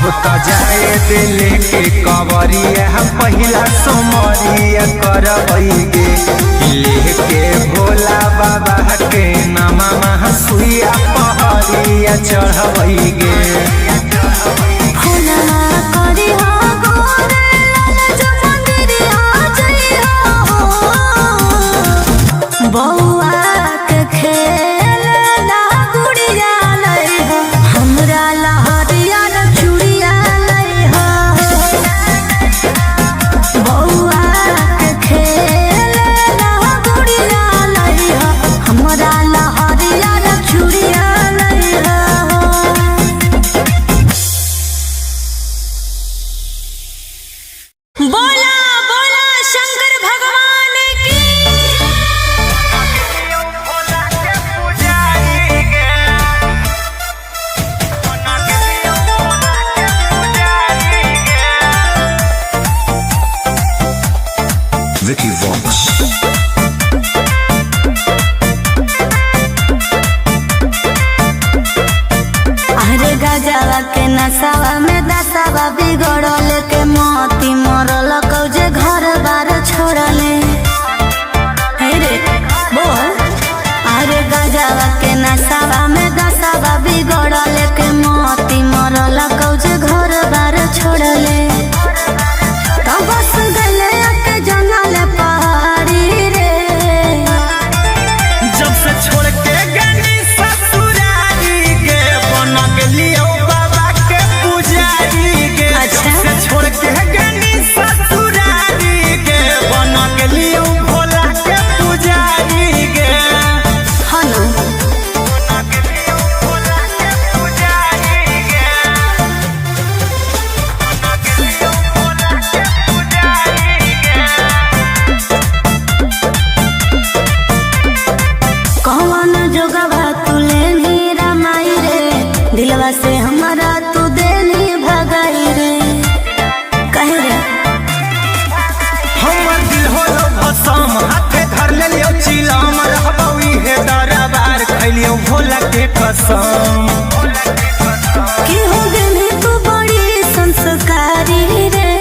अब तो जाए दिल के कवरिया हम पहिला सोमरिया करबैगे लेके भोला बाबा के नामा सुइया पहरिया चढ़बैगे। के नसावा में दसावा बिगड़ल के मोती मरल कौजे घर बार छोड़ले। रे बोल अरे गजावा के नसावा में दसावा बिगड़ल के मोती मरल कौजे घर बार छोड़ले। तो बस गले के जंगल पहाड़ी रे जब से छोड़ के गनी ससुरारी के बना के लियो छोड़ के गनी ससुरारी के बना के लियो भोला के पुजारी के। हेलो बना के लियो भोला के पुजारी के। बना के लियो भोला के पुजारी के। कौन जोगवा तू लेनी रमाई रे दिलवा से हमारा तू देनी भगाई रे। कसम हाथे धर ले लियो चिलम रहबई हे दरबार खैलियो भोला के कसम। की हो गनी तू बड़ी संस्कारी रे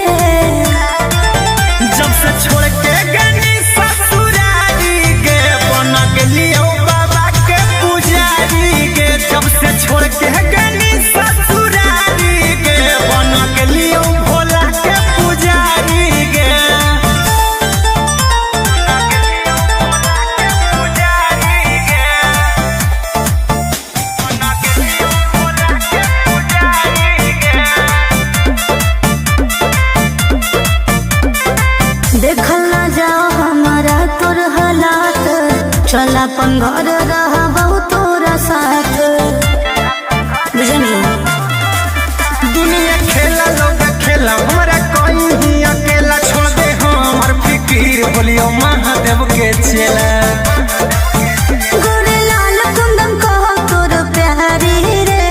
जब से छोड़ के गनी ससुरारी के बना के लियो बाबा के पुजारी के। जब से छोड़ के गनी ससुरारी के बना के लियो भोला के पुजारी के। देखल ना जाओ हमारा तोर हालात चल अपन घर रहा बहुत तोरा साथ बुझनी। दुनिया खेला लोग खेला हमारा कोई ही अकेला छोड़ दे हमार फिकीर बोलियो महादेव के चेला। गोरे लाल कुंदन कहो तोर प्यारी रे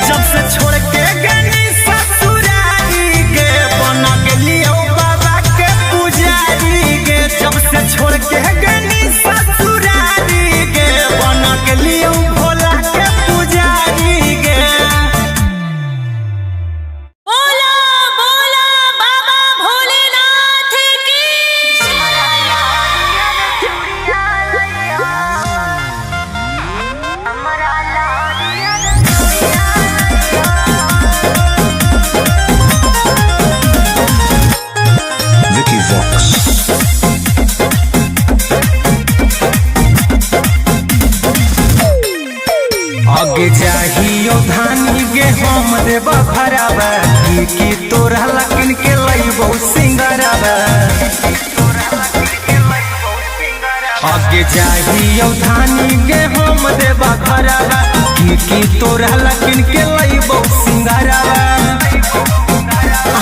जब से छोड़ के गनी ससुरारी के बना के लियो बाबा के पुजारी के। जब से छोड़ के गनी ससुरारी के बना के लियो भोला के पुजारी के। बोला बोला बाबा भोलेनाथ की। Vicky Vox आगे जाहियो धानी गे हम देव भरावा की तोरा लकिन के लइबो सिंगरावा। आगे जाहियो धानी गे हम देव भरावा की तोरा लकिन के लइबो सिंगरावा।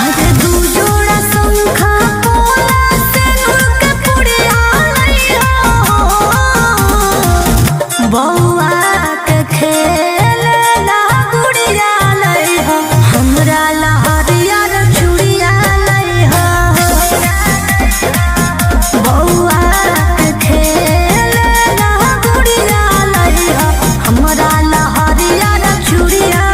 आज दू जोड़ा शंखा पोला से के पुड़िया लइहो बौआ के खेल ला गुड़िया लइहो हमरा लहरिया चूड़िया लइहो बौआ के खेल ला गुड़िया लइहो हमरा लहरिया चूड़िया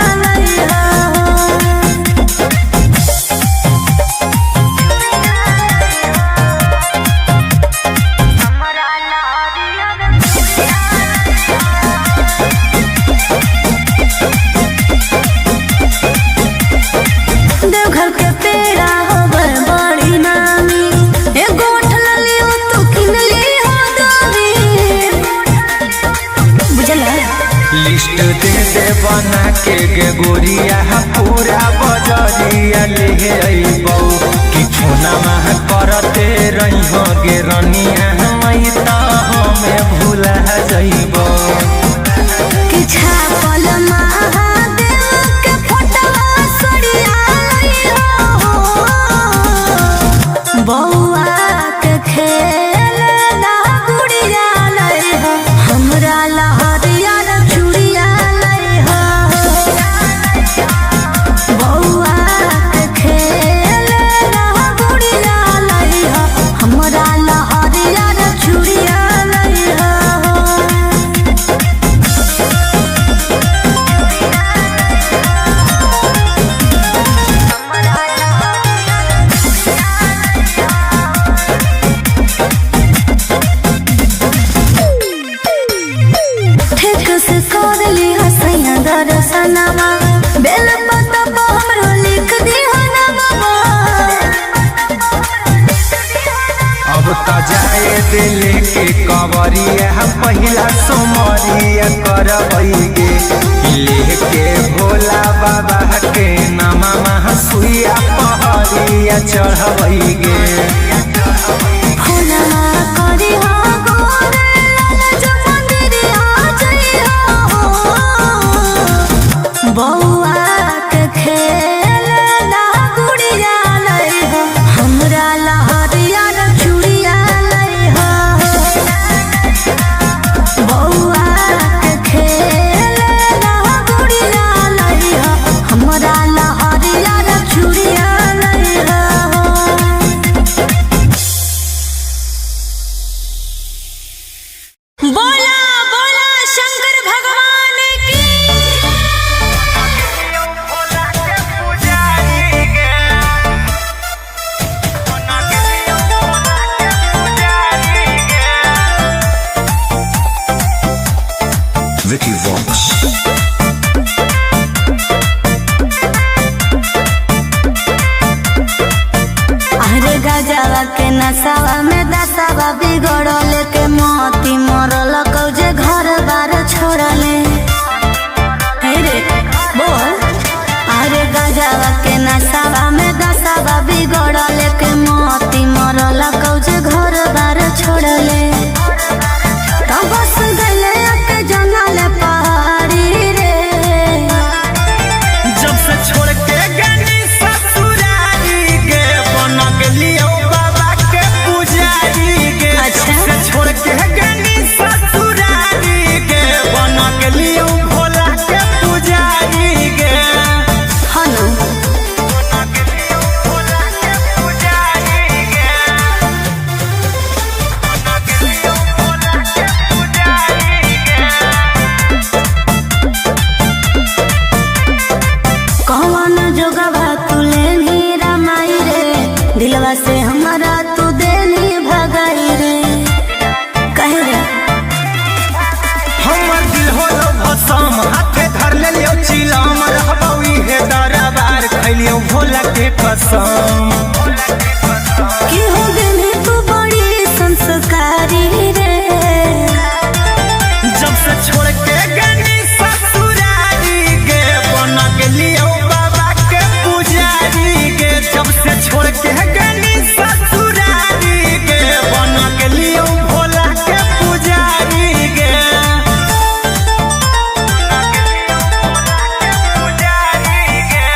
के गे गोरिया पूरा बजरिया ले अइबौ कि छोना माह करते रही हो गे रनिया मई त हमें भूला जइबौ कि छापल महादेव के फोटवा सड़िया हो बौआ के खेल ना गुड़िया लई हो हमरा लहरिया चूड़िया लई हो बौआ के खेल ना गुड़िया लई हो हमरा लहरिया चूड़िया लई हो ठीक से कर ली हसैया दर्शनमा बेल पत्ता पर हमरो लिख दिहा ना बाबा अब त जाए दिल के कवरिया पहिला सोमरिया करबैगे लेके भोला बाबा के नामा सुइया पहरिया चढ़बैगे फोनमा करी हो गोरे जो मंदिरिया जइहा हो बौआ के खेल ना गुड़िया लई हो हमरा लहरिया चूड़िया लई हो बौआ के खेल ना गुड़िया लई हो हमरा लहरिया चूड़िया लई हो बोला बोला शंकर भगवान की Vicky Vox. अरे गजवा के नसावा में दसावा बिगड़ल के मोती मरल कौजे घर बार छोड़ले हे रे बोल अरे गजवा के नसावा में दसावा बिगड़ल के मोती मरल कौजे घर बार छोड़ले तब बस गले के जंगल पहाड़ी रे जब से छोड़ के गनी ससुरारी गे बन गेलियो बाबा के पुजारी गे अच्छा। जब से छोड़ के गनी ससुरारी गे बन गेलियो भोला के पुजारी गे हनु बन गेलियो भोला के पुजारी गे बन गेलियो भोला के पुजारी गे कौन जोगवा तुले नी रमाई रे दिलवा से हमारा तू देनी भगाई रे कहे रे हमर दिल होलो भसम हाथे धर लेलियो चिलम रहबौ इहे दरबार खैलियो भोला के कसम कि हो गनी तू बड़ी संस्कारी रे जब से छोड़ के गनी ससुरारी गे बन गेलियो बाबा के पुजारी गे जब से छोड़ के गनी ससुरारी गे बन गेलियो भोला के पुजारी गे पुजारी गे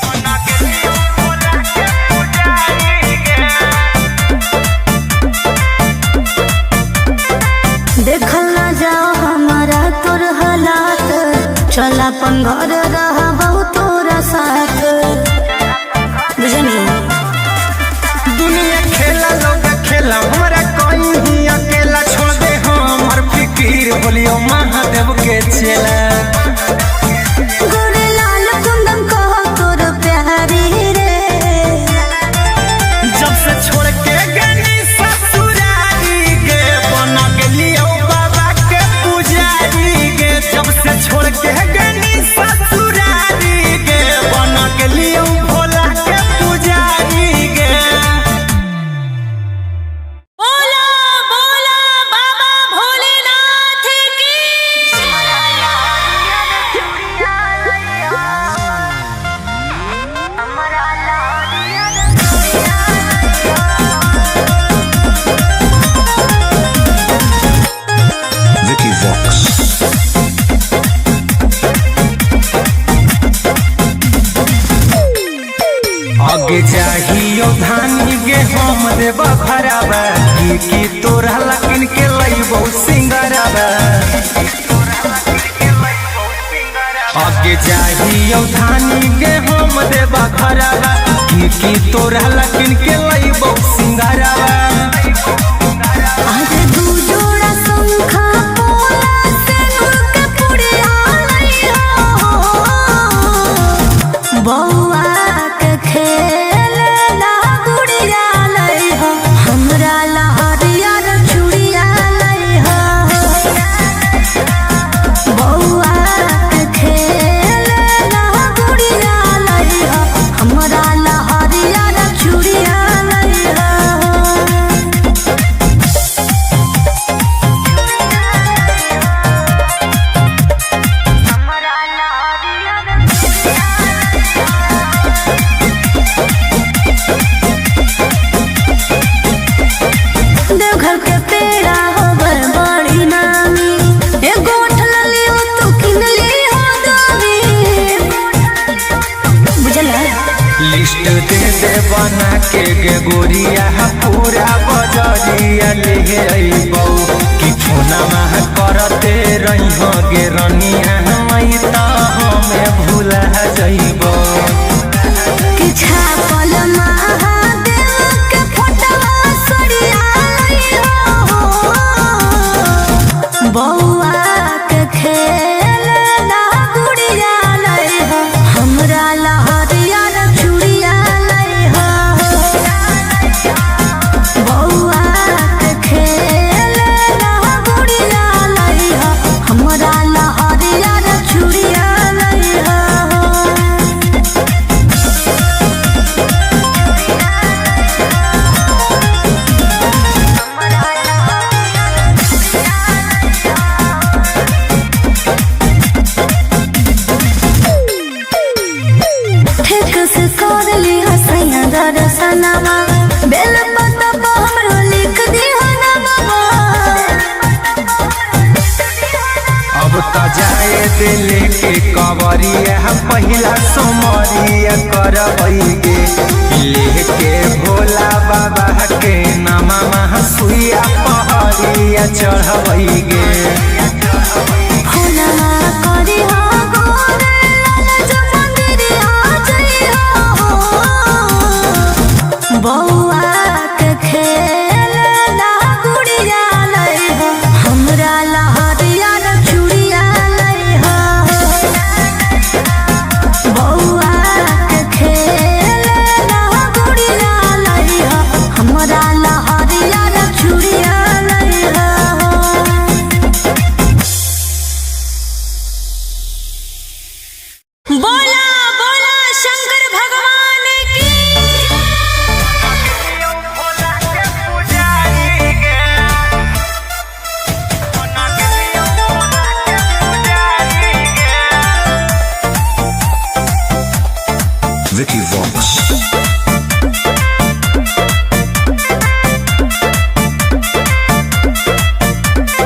बन गेलियो भोला के पुजारी गे देखल ना जाओ हमारा तोर हालात चल अपन घर रहा बहुत तोरा साथ बुझनी दुनिया खेला लोग खेला हमरा कोई ही अकेला छोड़ दे हमर फिकीर बोलियो महादेव के चेला गोरे लाल कुंदन कहो तोर प्यारी रे जब से छोड़ के गनी ससुरारी गे बन गेलियो बाबा के पुजारी गे जब से छोड़ के गनी ससुरारी गे बन गेलियो भोला के पुजारी गे बोला बोला बाबा भोलेनाथ की आगे जाहियो धानी गे हम देबा भराबा की तोरा लकिन के लइबो सिंगराबा आगे जाहियो धानी गे हम देबा भराबा की तोरा लकिन के लइबो सिंगराबा आज दू जोड़ा शंखा पोला से नूर के पुड़िया लइहो बौआ के खेल ला गुड़िया लइहो हमरा ला हरियर चूड़िया लइहो बौआ के खेल ला गुड़िया लइहो हमरा ला हरियर चूड़िया लइहो देवघर के पेड़ा होबर बड़ी नामी एगो ठलली हो तू किनली हो दामी बुझला लिस्ट दे बना के गे गोरिया पूरा बजरिया ले अइबौ कि फोनमा करते रहिहो गे रनिया मई त हमें भूला जइबौ कि छापल महादेव के फोटवा सरिया लइहो बौआ के खेल ला गुड़िया लइहो हमरा ला हरियर चूड़िया लइहो बौआ के खेल ला गुड़िया लइहो हमरा ला हरियर चूड़िया लइहो ठीक से कर ली हसैया दर्शनमा बेल पत्ता पर हमरो लिख दी हो नमवा अब त जाए दिल के कवरिया पहिला सोमरिया करबै गे लेके भोला बाबा के नामा सुइया पहरिया चढ़बै गे फूलवा करी हो गोरे लाल मंदिरिया जइहो बौआ के खेल ला गुड़िया लइहो हमरा ला हरियर चूड़िया लइहो बौआ के खेल ला गुड़िया लइहो हमरा ला हरियर चूड़िया लइहो बोला बोला शंकर भगवान की Vicky Vox.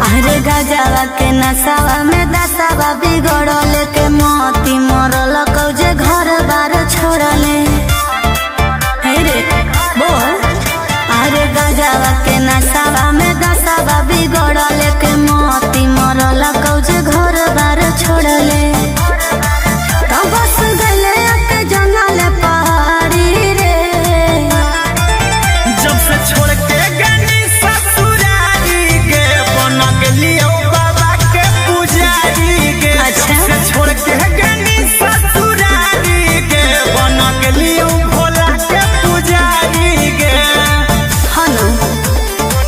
अरे गजवा के नसावा में दसावा बिगड़ल के मोती मरल कौजे घर बार छोड़ले हे रे बोल अरे गजवा के नसावा में दसावा बिगड़ल के मोती मरल कौजे घर बार छोड़ले तो बस गले के जंगल पहाड़ी रे जब से छोड़ के गनी ससुरारी गे बन गेलियो बाबा के पुजारी गे अच्छा। जब से छोड़ के गनी ससुरारी गे बन गेलियो भोला के पुजारी गे हनु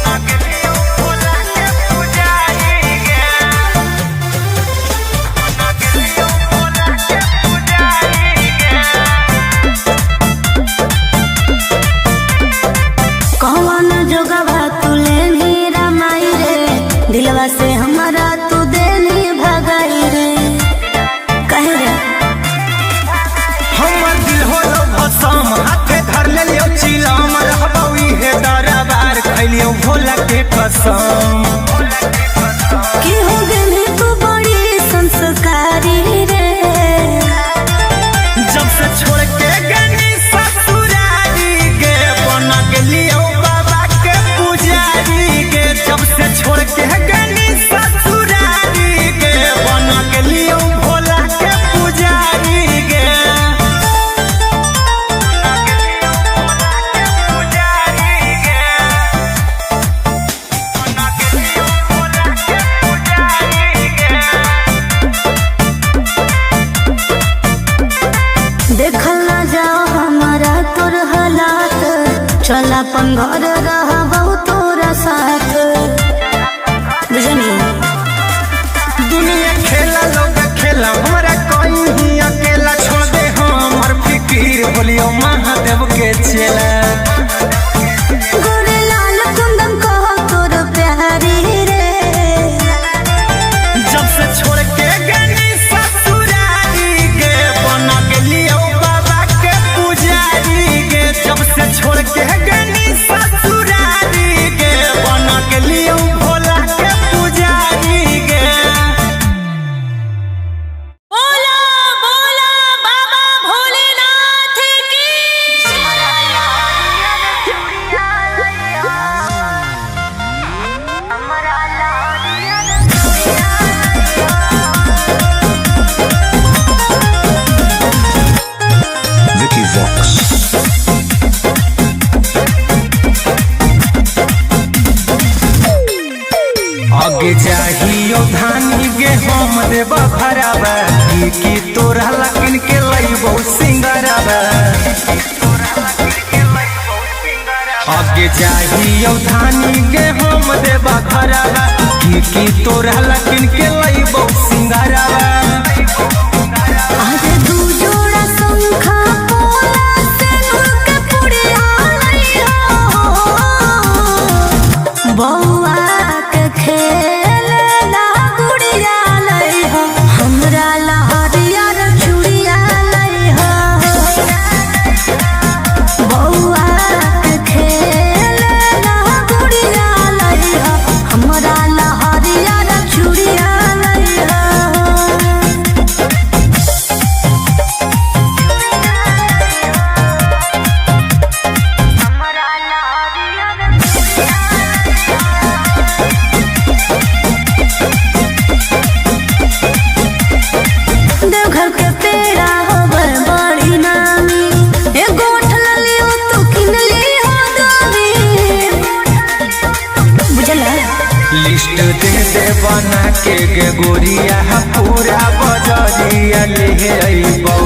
बन गेलियो भोला के पुजारी गे बन गेलियो भोला के पुजारी गे कौन जोगवा तू लेनी रमाई रे दिलवा से हमारा तू देनी भगाई रे कहे रे हमर दिल होलो भसम हाथे धर लेलियो चिलम रहबौ इहे दरबार खैलियो भोला के कसम कि हो गेली तू बड़ी संस्कारी रे जब से छोड़ के गनी ससुरारी अपन घर रहबो तोरा साथ बुझनी दुनिया खेला लोग खेला हमरा कोई ही अकेला छोड़ दे हमर फिकीर बोलियो महादेव के चेला गोरे लाल कुंदन कहो तोर प्यारी रे जब से छोड़ के गनी ससुरारी गे बना गेलियो बाबा के पुजारी गे जब से छोड़ के गनी ससुरारी गे बना गेलियो भोला के पुजारी गे बोला बोला बाबा भोलेनाथ की Vicky Vox. आगे चाहियो धानी गे हम देब भराबा की तोरा लकिन के लइबो सिंगराबा आगे चाहियो धानी गे हम देब भराबा की तोरा लकिन के लइबो सिंगराबा आज दू जोड़ा शंखा पोला सिंदूर के पुड़िया लइहो बौआ के खेलना गुड़िया लइहो हमरा लहरिया रे चूड़िया लइहो बौआ के खेलना गुड़िया लइहो हमरा लहरिया रे चूड़िया लइहो देवघर के पेड़ा होवे बड़ी नामी एगो उठल लियो तू किन लियो दामी बुझला लिस्ट दे दे बना के गे गोरिया पूरा बजरिया ले अइबौ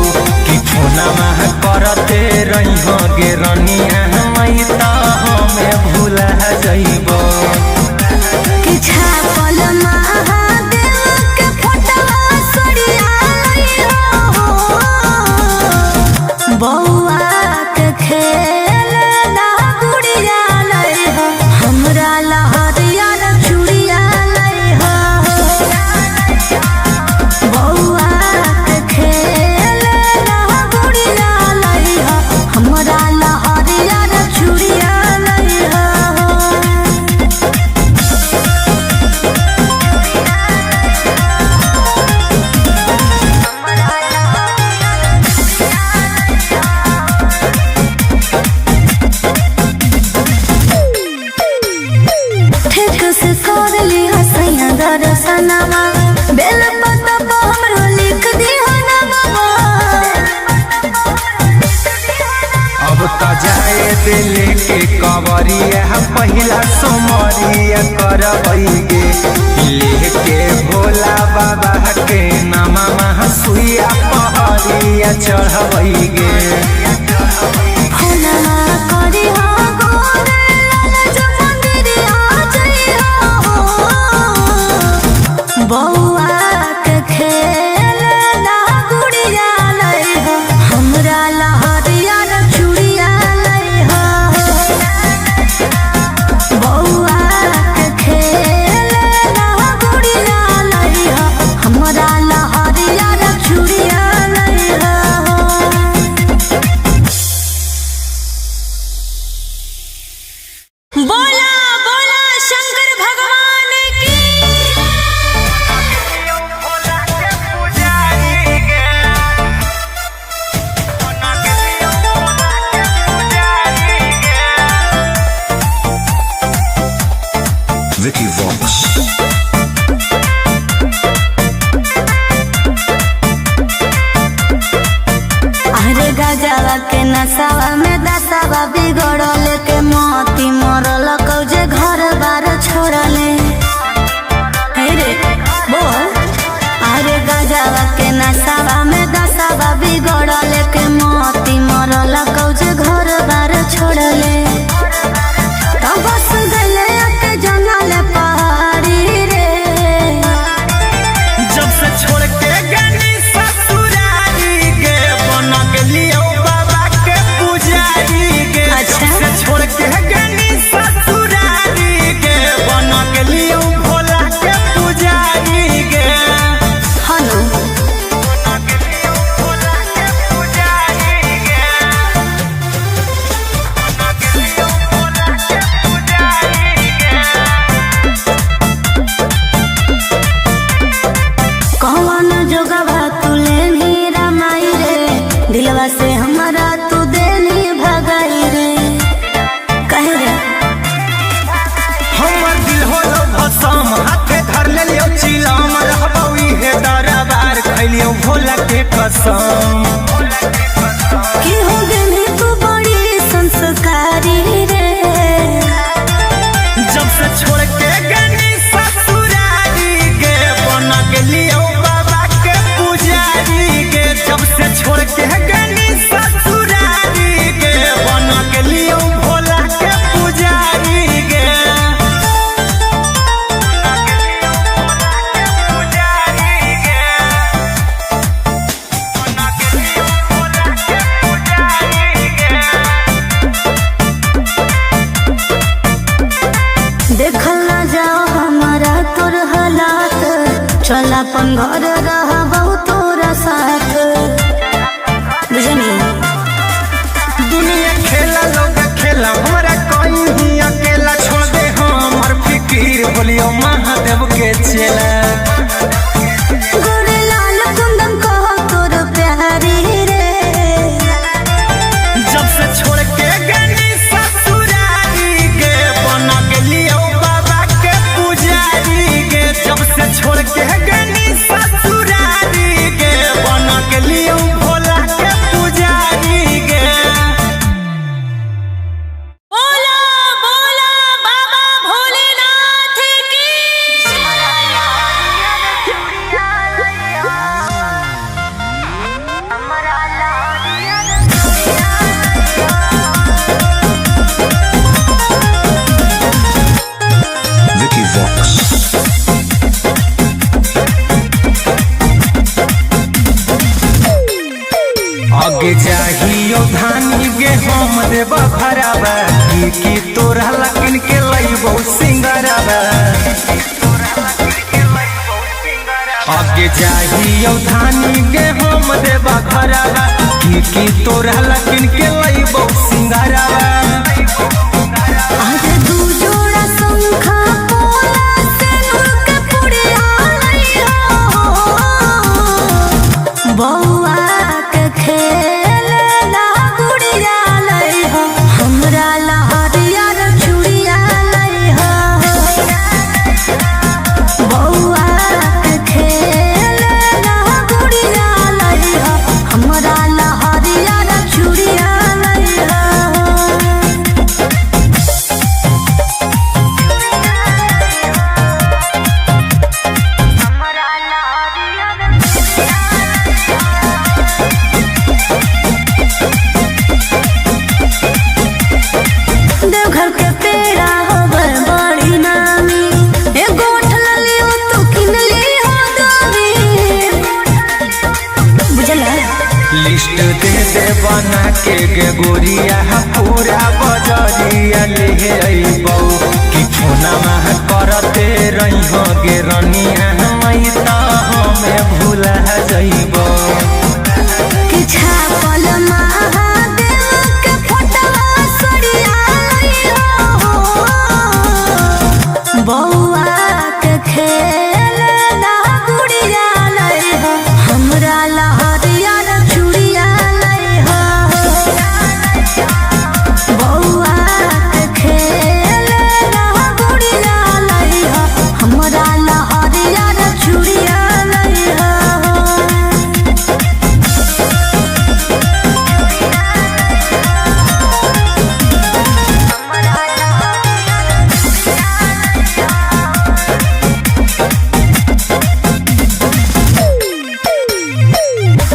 कि फोना मह करते रहिहो गे रनिया मई त हमें भूला जइबौ कि छापल महादेव के फोटवा सड़िया लइहो बौआ के खेलना गुड़िया लइहो हमरा लहरिया रे चूड़िया लइहो बौआ के खेलना गुड़िया लइहो हमरा लहरिया रे चूड़िया लइहो ठीक से कर ली हसैया दर्शनमा बेल पत्ता पर हमरो लिख दिहो नमवा अब त जाए दिल के कवरिया पहिला सोमरिया करबै गे लेके भोला बाबा के नामा मह सुइया पहरिया चढ़बै गे फुलना करी हो गोरे लाल जो मंदिरिया जइहो बौआ के खेलना गुड़िया लइहो हमरा लहरिया रे चूड़िया लइहो बौआ के खेलना गुड़िया लइहो हमरा लहरिया रे चूड़िया लइहो दिलवा से हमारा तू देनी भगाई रे कहे रे हमर दिल होलो भसम हाथे धर ले लियो चिलम रहबौ इहे दरबार खैलियो भोला के कसम की हो गेली तू बड़ी संस्कारी रे जब से छोड़ के गनी ससुरारी गे बन गेलियो बाबा के पुजारी गे जब से छोड़ के गनी ससुरारी गे बन गेलियो भोला के पुजारी गे देखल ना जाओ हमारा तोर हालात चल अपन घर रहबौ तोरा साथ बुझनी दुनिया खेला लोग खेला हमारा कोई ही अकेला छोड़ दे हमर फिकीर बोलियो महादेव के चेला गोरे लाल कुंदन कह तोर प्यारी रे जब से छोड़ के गनी ससुरारी गे बन गेलियो बाबा के पुजारी गे जब से छोड़ के गनी ससुरारी गे बन गेलियो भोला के पुजारी गे बोला बोला बाबा भोलेनाथ की Vicky Vox. आगे चाहियो धानी गे हम देव भराबा की तोरा लकिन के लइबो सिंगराबा आगे चाहियो धानी गे हम देव भराबा की तोरा लकिन के लइबो सिंगराबा आज दू जोड़ा शंखा पोला सिंदूर के पुड़िया लइहो बौआ के खेलना गुड़िया लइहो हमरा लहरिया रे चूड़िया लइहो बौआ के खेलना गुड़िया लइहो हमरा लहरिया रे चूड़िया लइहो देवघर के पेड़ा होवे बड़ी नामी ए गोठ ललियो तू किन ली हो दामी बुझला लिस्ट दे दे बना के गे गोरिया पूरा बजरिया ले अइबौ कि फोनमा करते रहिहो गे रनिया हमै त हमें भूला जइबौ कि छापल महादेव के फोटवा सड़िया लइहो बौआ के खेलना गुड़िया लइहो हमरा लहरिया रे चूड़िया लइहो बौआ के खेलना गुड़िया लइहो हमरा लहरिया रे चूड़िया लइहो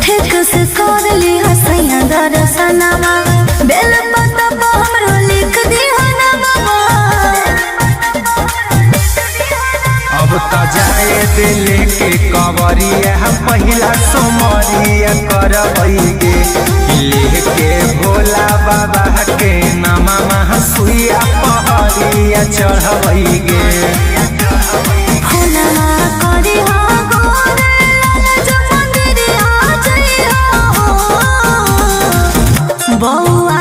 ठीक से कर ली हसैया दर्शनमा बेल पत्ता पर हमरो लिख दी ना बाबा अब त जाए दिल के कवरिया पहिला सोमरिया करबै गे लेके भोला बाबा के नामा सुइया पहरिया चढ़बै गे फोनमा करी हो गोरे लाल जो मंदिरिया जइहो बौआ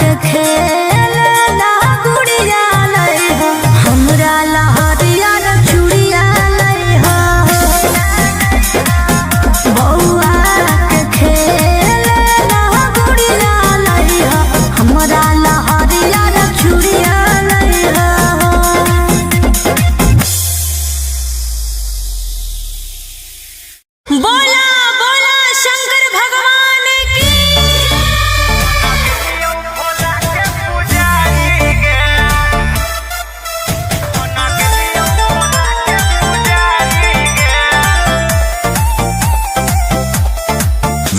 के खेलना गुड़िया लइहो हमरा लहरिया रे चूड़िया लइहो बौआ के खेलना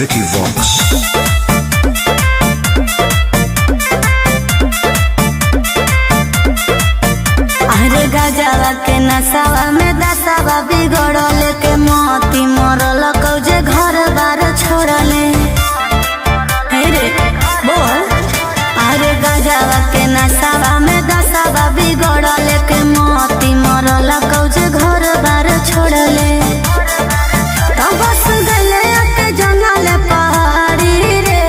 Vicky Vox. अरे गजवा के नसावा में दसावा बिगड़ल के मोती मरल कौजे घर बार छोड़ले। हे रे बोल। अरे गजवा के नसावा में दसावा बिगड़ल के मोती मरल कौजे घर बार छोड़ले। तो बस गले के जंगल पहाड़ी रे।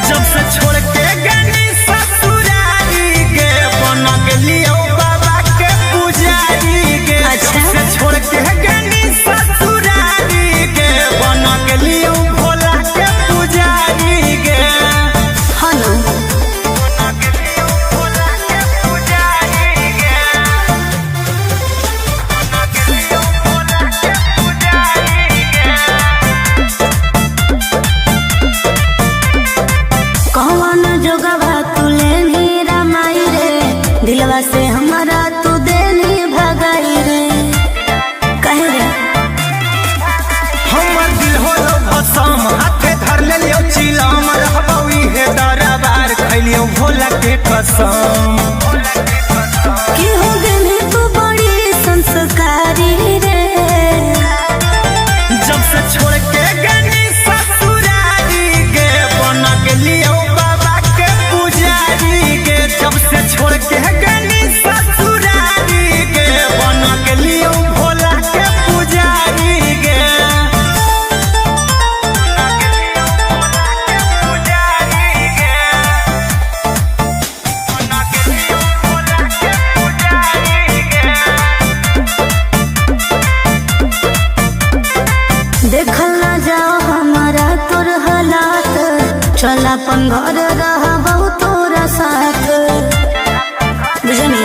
जब से छोड़ के गनी ससुरारी गे बन गेलियो बाबा के पुजारी गे। अच्छा। जब से छोड़ के गनी ससुरारी गे बन गेलियो भोला के पुजारी गे। हलो बन गेलियो भोला के पुजारी गे। बन गेलियो भोला के पुजारी गे। कौन जोगवा तू लेनी रमाई रे। दिलवा से हमारा तू देनी भगाई रे। कहे रे हमर दिल होलो भसम हाथे धर लेलियो चिलम रहबौ इहे दरबार खैलियो भोला के कसम। कि हो गनी तू बड़ी संस्कारी रे। जब से छोड़ के गनी ससुरारी गे बन गेलियो बाबा के पुजारी गे। जब से छोड़ के गनी ससुरारी गे बन गेलियो भोला के पुजारी गे। देखल ना जाओ हमारा तोर हालात। चल अपन घर रहबौ तोरा साथ। बुझनी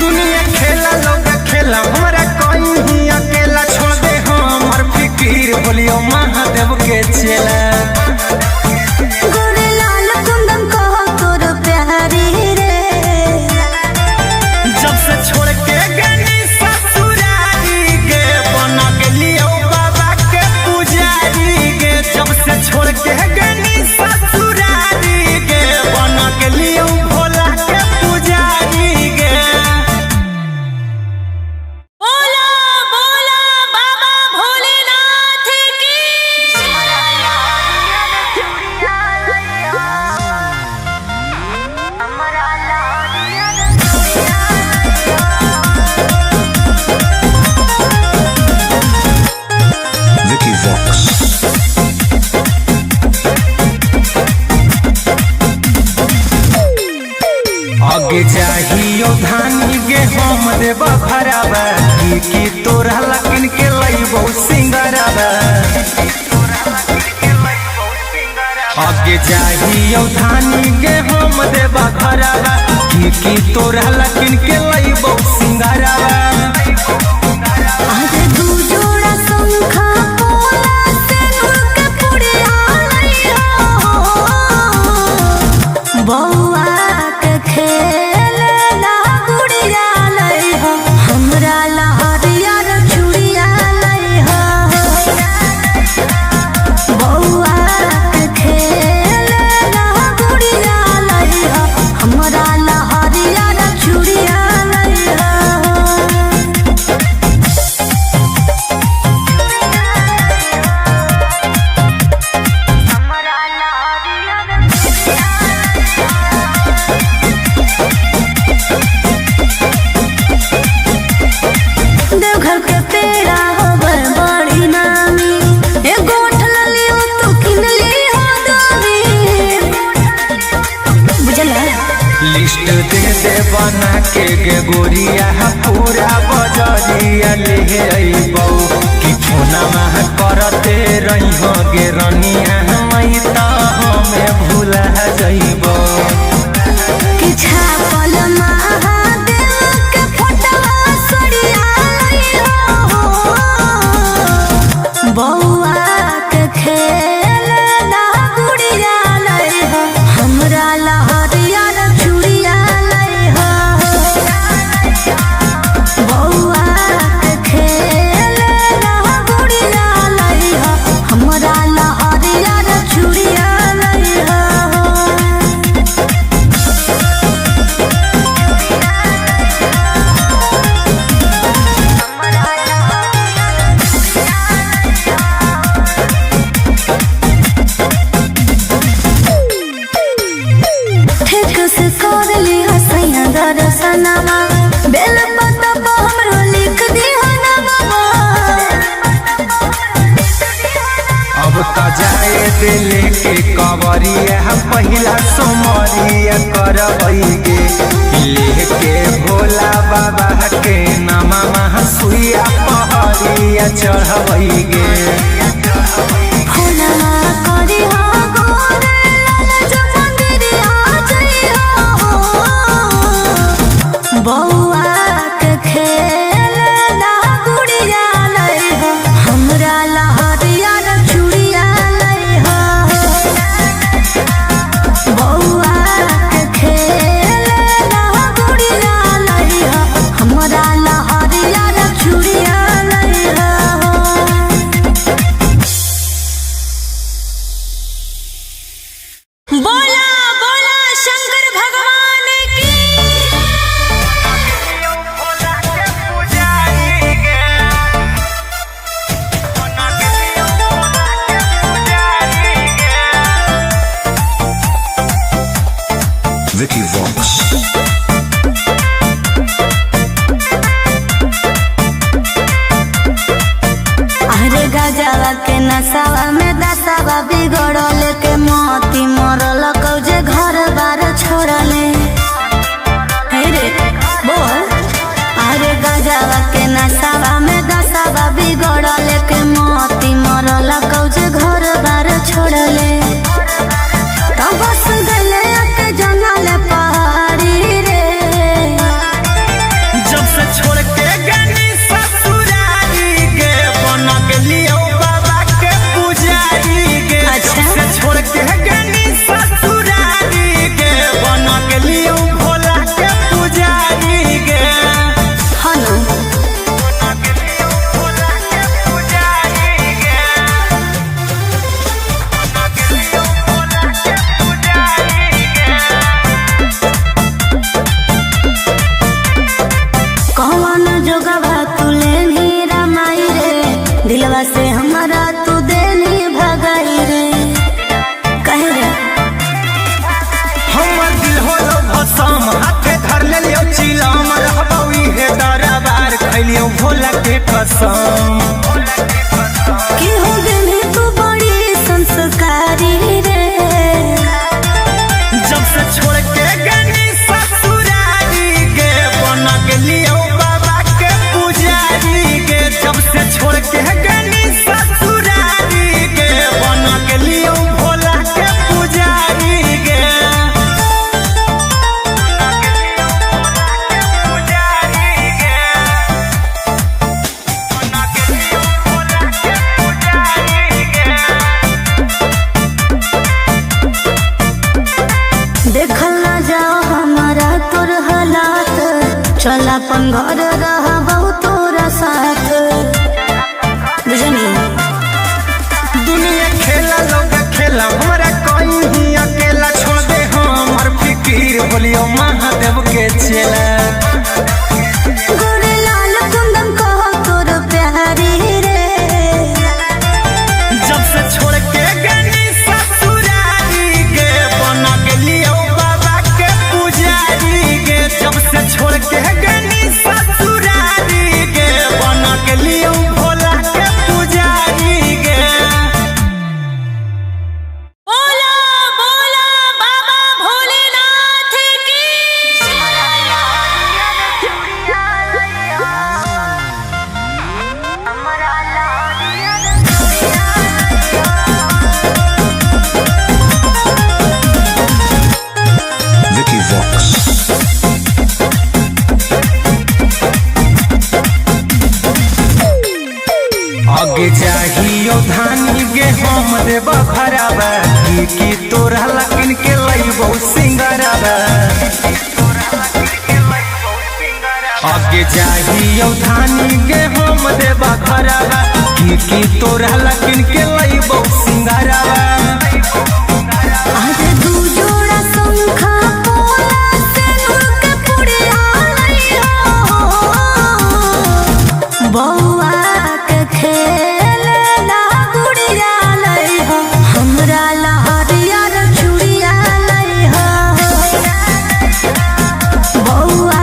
दुनिया खेला लोग खेला हमरा कहीं अकेला छोड़ दे हमर फिकीर बोलियो महादेव के चेला। गोरे लाल कुंदन कहो तोर प्यारी रे। जब से छोड़ के गनी ससुरारी गे बन गेलियो बाबा के पुजारी गे। जब से छोड़ के गनी ससुरारी गे बन गेलियो भोला के पुजारी गे। बोला बोला बाबा भोलेनाथ की। Vicky Vox. आगे जाहियो धानी गे हम देबा भराबा की तोरा लकिन के लइबो सिंगराबा। आगे जाहियो धानी गे हम देबा भराबा की तोरा लकिन के लइबो सिंगराबा। आज दू जोड़ा शंखा पोला से नूर के पुड़िया लइहो। बौआ के खेलना गुड़िया लइहो। हमरा लहरिया रे चूड़िया लइहो। बौआ के खेलना गुड़िया लइहो। हमरा लहरिया रे चूड़िया लइहो। देवघर के पेड़ा होवे बड़ी नामी। एगो उठल लियो तू किन लियो दामी। बुझला लिस्ट दे दे बना के गे गोरिया पूरा बजरिया ले अइबौ कि फोना में करते रहिहो गे रनिया मई त हमें भूला जइबौ। कि छापल महादेव के फोटवा सड़िया लइहो। बौआ के खेलना गुड़िया लइहो। हमरा लहरिया रे चूड़िया लइहो। बौआ के खेलना गुड़िया लइहो। जाए दिले के कवरिया पहिला सोमरिया करबैगे लेके भोला बाबा के नामा सुइया पहरिया चढ़बैगे Vicky Vox. अरे गजवा के नसावा में दसावा बिगड़ल के मोती मरल कौजे घर बार छोड़ले रे बोल। अरे गजवा के नसावा में दसावा बिगड़ल के मोती मरल कौजे घर बार छोड़ले तो बस गले के जंगल पहाड़ी रे जब से छोड़ के गनी ससुरारी के बन गेलियो बाबा के पुजारी के अच्छा। जब से छोड़ के गनी ससुरारी के बन गेलियो भोला के पुजारी के हनु बन गेलियो भोला के पुजारी के बन गेलियो भोला के पुजारी के कौन जोगवा तुले नीरा माई रे दिलवा से हमारा तू देनी भगाई रे कहे रे हमर दिल होलो भसम हाथे धर लेलियो चिलम रहबौ इहे दरबार खैलियो भोला के कसम कि हो देनी तू बड़ी संस्कारी रे जब से छोड़ के गनी ससुरारी के बन गेलियो बाबा के पुजारी के जब से छोड़ के गनी ससुरारी के बन गेलियो भोला के पुजारी के पुजारी के बन गेलियो भोला के पुजारी के देखल ना जाओ हमारा तोर हालात चल अपन घर रह तोरा साथ बुझनी दुनिया खेला लोग खेला हमारा कोई ही अकेला छोड़ दे हमर फिकीर बोलियो महादेव के चेला गोरे लाल कुंदन कहो तोर प्यारी रे जब से छोड़ के गनी ससुरारी के बन गेलियो बाबा के पुजारी के जब से छोड़ के गनी ससुरारी के बन गेलियो भोला के पुजारी के बोला बोला बाबा भोलेनाथ की Vicky Vox. आगे जाहियो धानी गे हम देव खराबा की तोरा लकिन के लईबो सिंगराबा आगे जाहियो धानी गे हम देव खराबा की तोरा लकिन के लईबो सिंगराबा आज दू जोड़ा शंखा पोला से नूर के पुड़िया लइहा बौआ के खेल ला गुड़िया लइहा हमरा लहरिया रे चूड़िया लइहा बौआ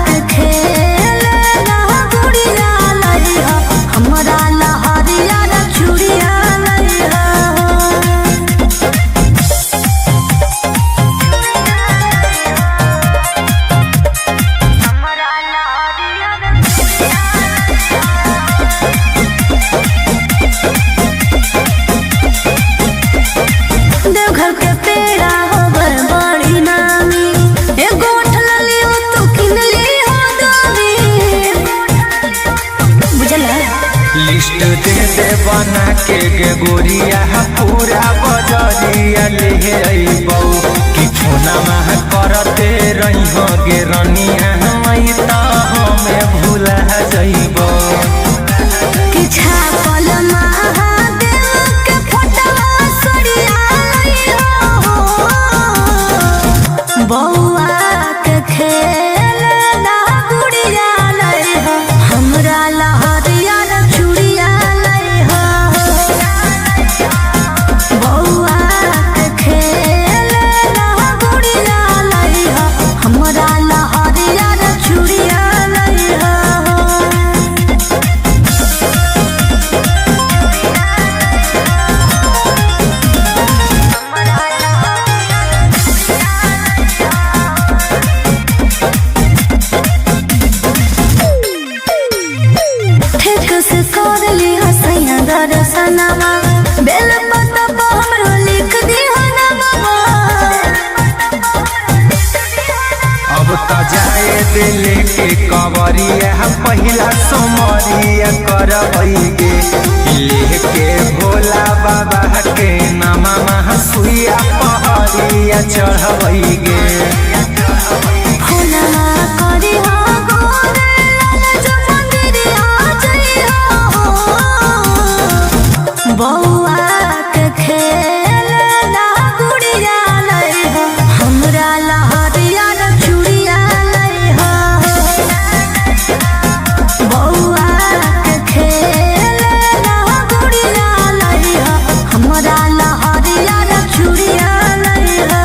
के खेल ला गुड़िया लइहा हमरा लहरिया रे चूड़िया गे गोरिया पूरा बजरिया ले अइबौ कि फोनमा करते रही गे रनिया मई त हमें भूला जइबौ कि छापल महादेव के फोटवा सरिया लइहो बौआ के खेल ना गुड़िया लइहो हमरा लहरिया चूड़िया लइहो बौआ के खेल ना गुड़िया लइहो हमरा लहरिया चूड़िया लइहो ठीक से कर ली हसैया दर्शनमा बेल पत्ता पर हमरो लिख दिहो नमवा अब त जाए दिल के कवरिया पहिला सोमरिया करबै गे लेके भोला बाबा के नामा सुइया पहरिया चढ़बै गे फुलवा करी हो गोरे लाल जो मंदिरिया जइहो बौआ के खेल ना गुड़िया लइहो हमरा लहरिया चूड़िया लइहो बौआ के खेल ना गुड़िया लइहो हमरा लहरिया चूड़िया लइहो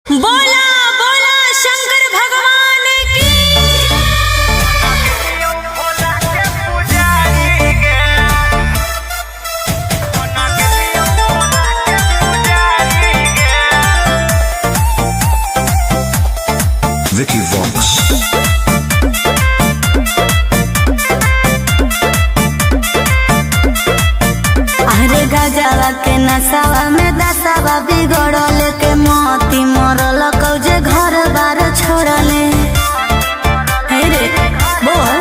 बोला बोला शंकर भगवान की Vicky Vox. अरे गजवा के नसावा में दसावा बिगड़ल के मोती मरल कौजे घर बार छोड़ले हे रे बोल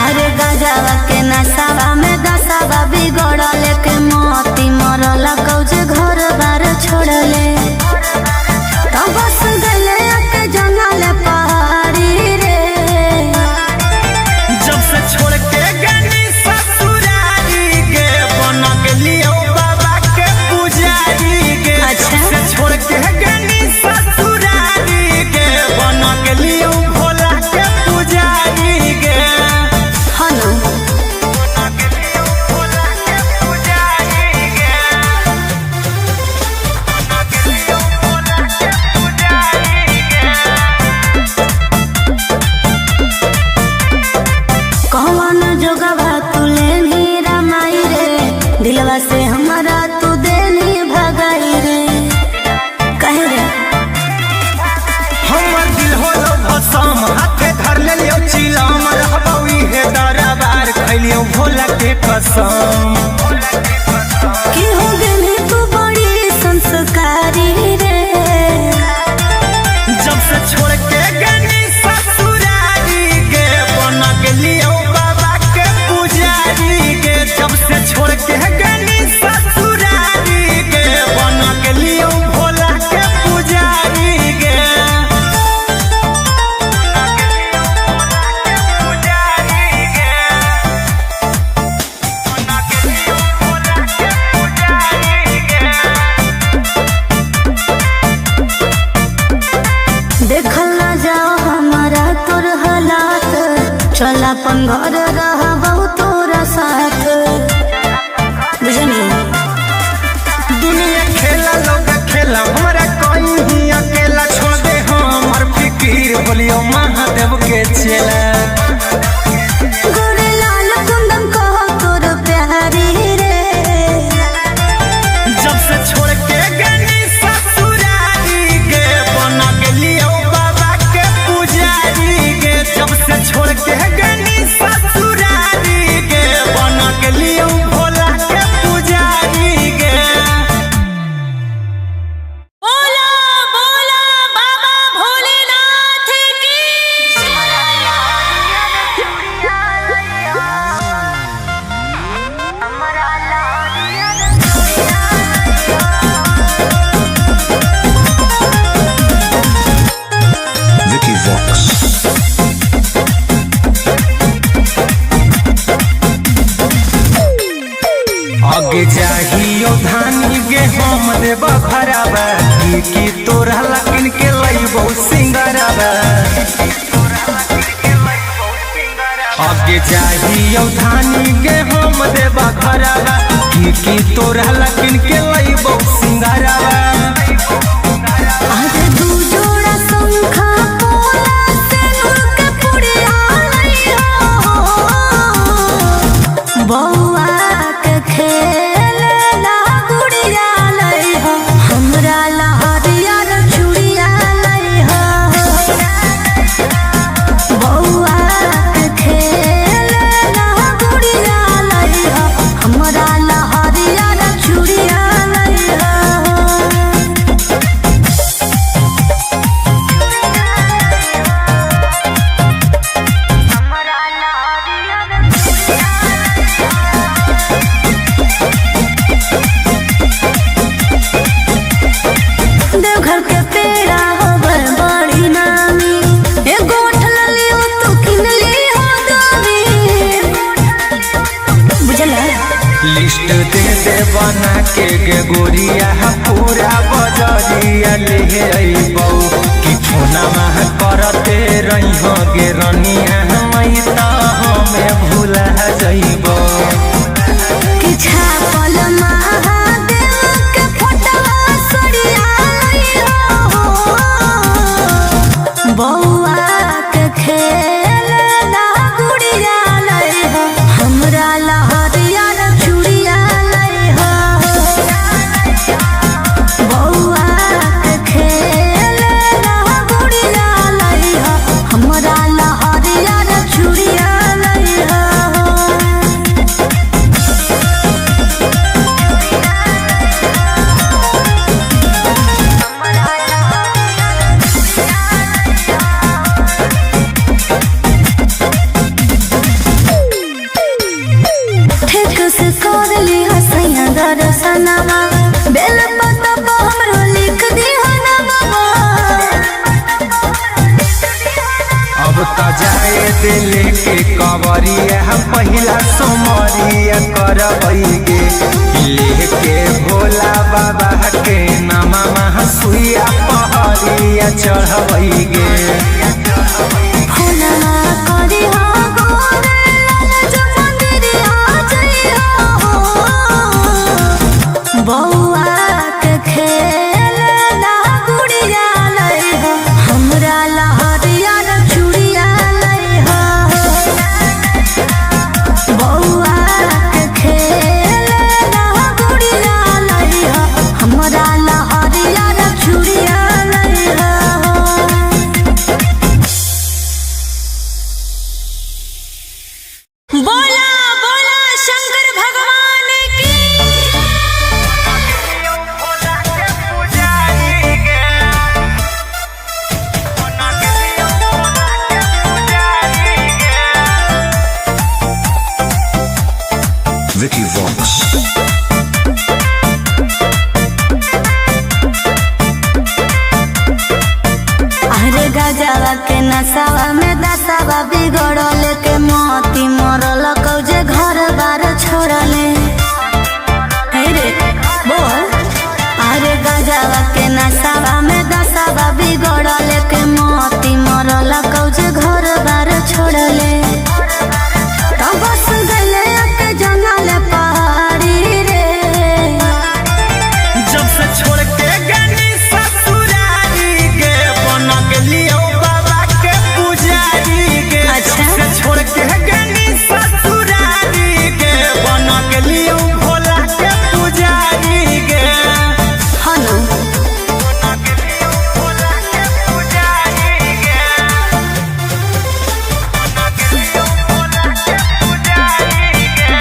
अरे गजवा के नसावा में दसावा बिगड़ल के मोती मरल कौजे घर बार छोड़ले तो बस गले के जंगल पहाड़ी रे जब से छोड़ के गनी ससुरारी गे बन गेलियो बाबा के पुजारी गे अच्छा। जब से छोड़ के गनी ससुरारी गे बन गेलियो भोला के पुजारी गे हनु बन गेलियो भोला के पुजारी गे बन गेलियो भोला के पुजारी गे कौन जोगवा तुले नीरा माई रे दिलवा से हमारा तू देनी भगाई रे कहे रे हमर दिल होलो भसम हाथे धर लेलियो चिलम रहबौ इहे दरबार खैलियो भोला के कसम कि हो गेली तू बड़ी संस्कारी रे जब से छोड़ के गनी ससुरारी गे बन गेलियो बाबा के पुजारी गे जब से छोड़ के गनी ससुरारी गे बन गेलियो भोला के पुजारी गे देखल ना जाओ हमारा तोर हालात चल अपन घर रहबौ तोरा साथ बुझनी दुनिया खेला लोग खेला हमरा कहीं अकेला छोड़ दे हमर फिकीर बोलियो महादेव के चेला गोरे लाल कुंदन कहो तोर प्यारी रे जब से छोड़ के गनी ससुरारी गे बन गेलियो बाबा के पुजारी गे जब से छोड़ के गनी ससुरारी गे बन गेलियो भोला के पुजारी गे बोला बोला बाबा भोलेनाथ की आगे जाहियो धानी गे हम देबा भराबा की तोरा लकिन के लइबो सिंगराबा आगे जाहियो धानी गे हम देबा भराबा की तोरा लकिन के लइबो सिंगराबा आज दू जोड़ा शंखा पोला सिंदूर के पुड़िया लइहो बौआ के खेलना गुड़िया लइहो हमरा लहरिया रे चूड़िया लइहो बौआ के खेलना गुड़िया लइहो हमरा लहरिया रे चूड़िया लइहो देवघर के पेड़ा होवे बड़ी नामी एगो ठललियो तू किनली हो दामी बुझला लिस्ट दे बना के गे गोरिया पूरा बजरिया ले अइबौ कि फोनमा करते रहिहो गे रनिया मई त हमें भूला जइबौ कि छापल महादेव के फोटवा सड़िया लइहो बौआ के खेलना गुड़िया लइहो हमरा लहरिया रे चूड़िया लइहो बौआ के खेलना गुड़िया लइहो हमरा लहरिया रे चूड़िया लइहो ठीक से कर ली हसैया दर्शनमा बेल पत्ता पर हमरो लिख दी हनमा अब त जाए दिल के कवरिया पहिला सोमरिया करबै गे लेके भोला बाबा के नामा सुइया पहरिया चढ़बै गे फुलना करी हो गोरे लाल मंदिरिया जइहो बौआ के खेलना गुड़िया लइहो हमरा लहरिया रे चूड़िया लइहो बौआ के खेलना गुड़िया लइहो हमरा लहरिया रे चूड़िया लइहो बोला बोला शंकर भगवान की Vicky Vox. अरे गजवा के नसावा में दसावा बिगड़ल के मोती मरल कौजे घर बार छोड़ले हे रे बोल अरे गजवा के नसावा में दसावा बिगड़ल के मोती मरल कौजे घर बार छोड़ले तो बस गले के जंगल पहाड़ी रे जब से छोड़ के गनी ससुरारी गे बन गेलियो बाबा के पुजारी गे अच्छा। जब से छोड़ के गनी ससुरारी गे बन गेलियो भोला के पुजारी गे हनु बन गेलियो भोला के पुजारी गे बन गेलियो भोला के पुजारी गे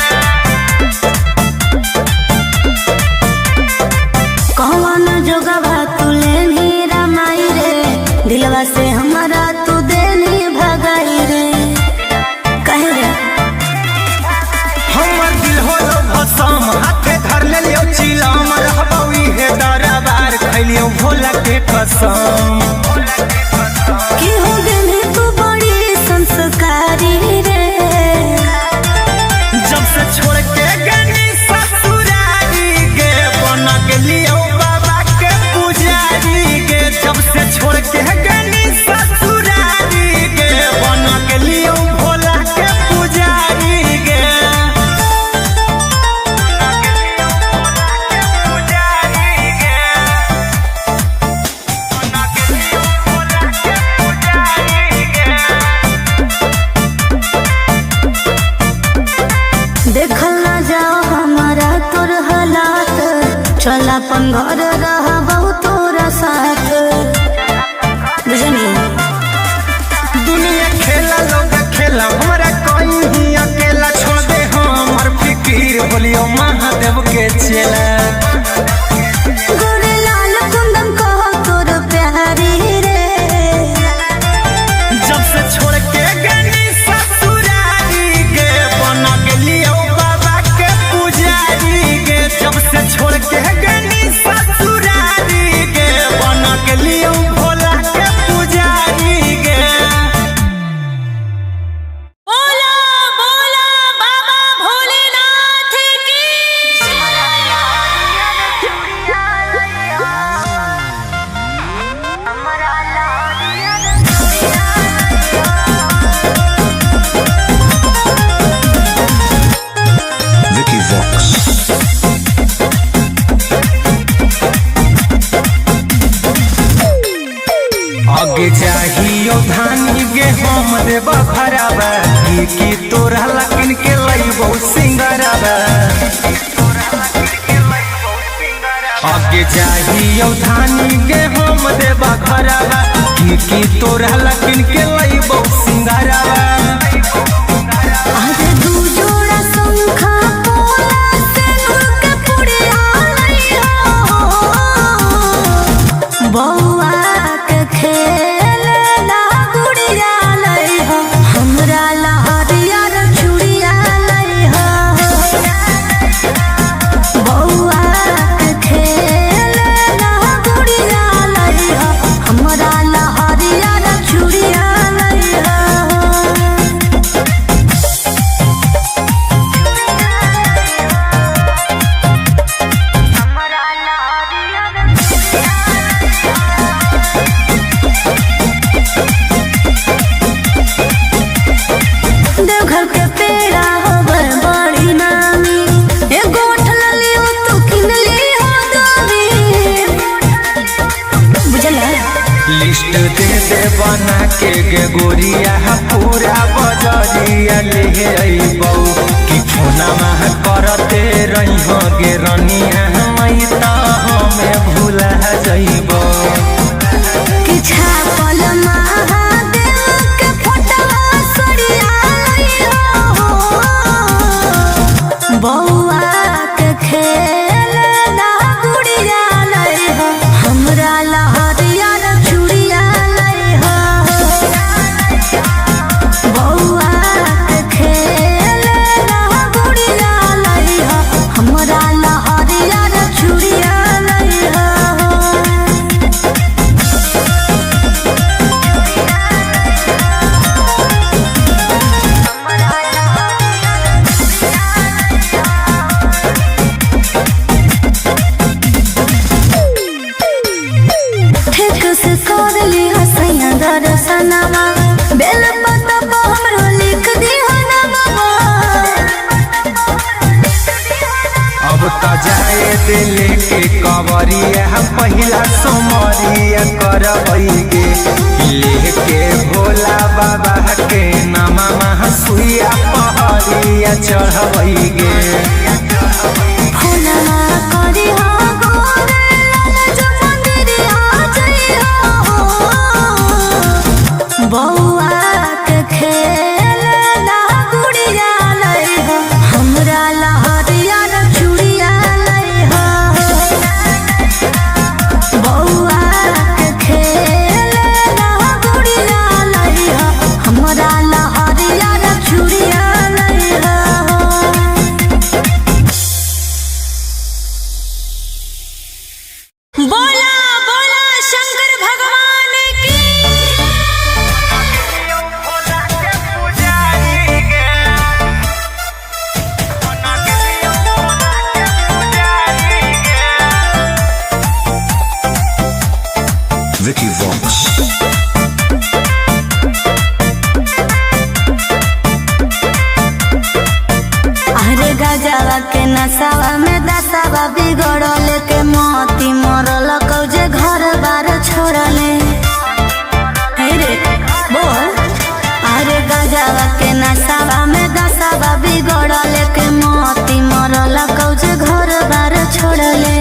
कौन जोगवा तू लेनी रमाई रे दिलवा से हमारा तू देनी भगाई रे कहे रे हमर दिल होलो भसम हाथे धर लेलियो चिलम रहबौ इहे दरबार खैलियो भोला के कसम कि हो गेली तू बड़ी संस्कारी रे जब से छोड़ के गनी ससुरारी चल अपन घर रहबौ तोरा साथ बुझनी। दुनिया खेला लोग खेला हमरा कोई ही अकेला छोड़ दे हमर फिकीर बोलियो महादेव के चेला। गोरे लाल कुंदन कहो तोर प्यारी रे जब से छोड़ के गनी ससुरारी गे बना गेलियो बाबा के पुजारी गे। जब से छोड़ के गनी ससुरारी गे बना गेलियो भोला के पुजारी गे। बोला बोला बाबा भोलेनाथ की Vicky Vox. आगे चाहियो धानी गे हम देब खराबा की तोरा लकिन के लइबो सिंगराबा। आगे चाहियो धानी गे हम देब खराबा की तोरा लकिन के लइबो सिंगराबा। आज दू जोड़ा शंखा पोला सिंदूर के पुड़िया लइहो बौआ के खेलना गुड़िया लइहो हमरा लहरिया रे चूड़िया लइहो बौआ के खेलना गुड़िया लइहो हमरा लहरिया रे चूड़िया लइहो। देवघर के पेड़ा होवे बड़ी नामी एगो उठल लियो तू किन लियो दामी बुझला। लिस्ट दे दे बना के गे गोरिया पूरा बजरिया ले अइबौ कि फोना मह करते रहिहो गे रनिया मई त हमें भूला जइबौ। कि छापल महादेव के फोटवा सड़िया लइहो बौआ के खेलना गुड़िया लइहो हमरा लहरिया रे चूड़िया लइहो बौआ के खेलना गुड़िया लइहो हमरा लहरिया रे चूड़िया लइहो। ठीक से कर ली हसैया दर्शनमा बेल पत्ता पर हमरो लिख दिहो नमवा अब त जाए दिल के कवरिया पहिला सोमरिया करबै गे लेके भोला बाबा के नामा महसुइया पहरिया चढ़बै गे। फूलना करी हो गोरे लाल जो मंदिरिया जइहो बौआ के खेलना गुड़िया लइहो हमरा लहरिया रे चूड़िया लइहो बौआ के खेलना गुड़िया लइहो हमरा लहरिया रे चूड़िया लइहो। बोला बोला शंकर भगवान की Vicky Vox. अरे गजवा के नसावा में दसावा बिगड़ल के मोती मरल कौजे घर बार छोड़ले हे रे बोल। अरे गजवा के नसावा में दसावा बिगड़ल के मोती मरल कौजे घर बार छोड़ले।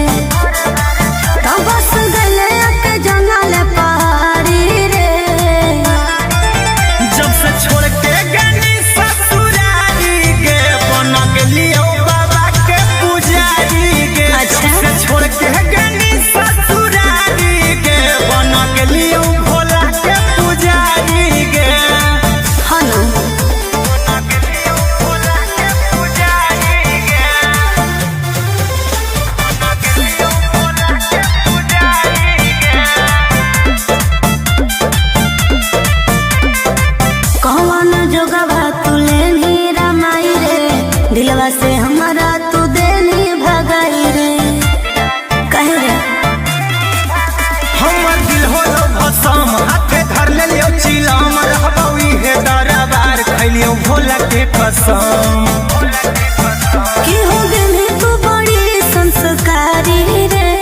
कसम कि हो गई तू बड़ी संस्कारी रे।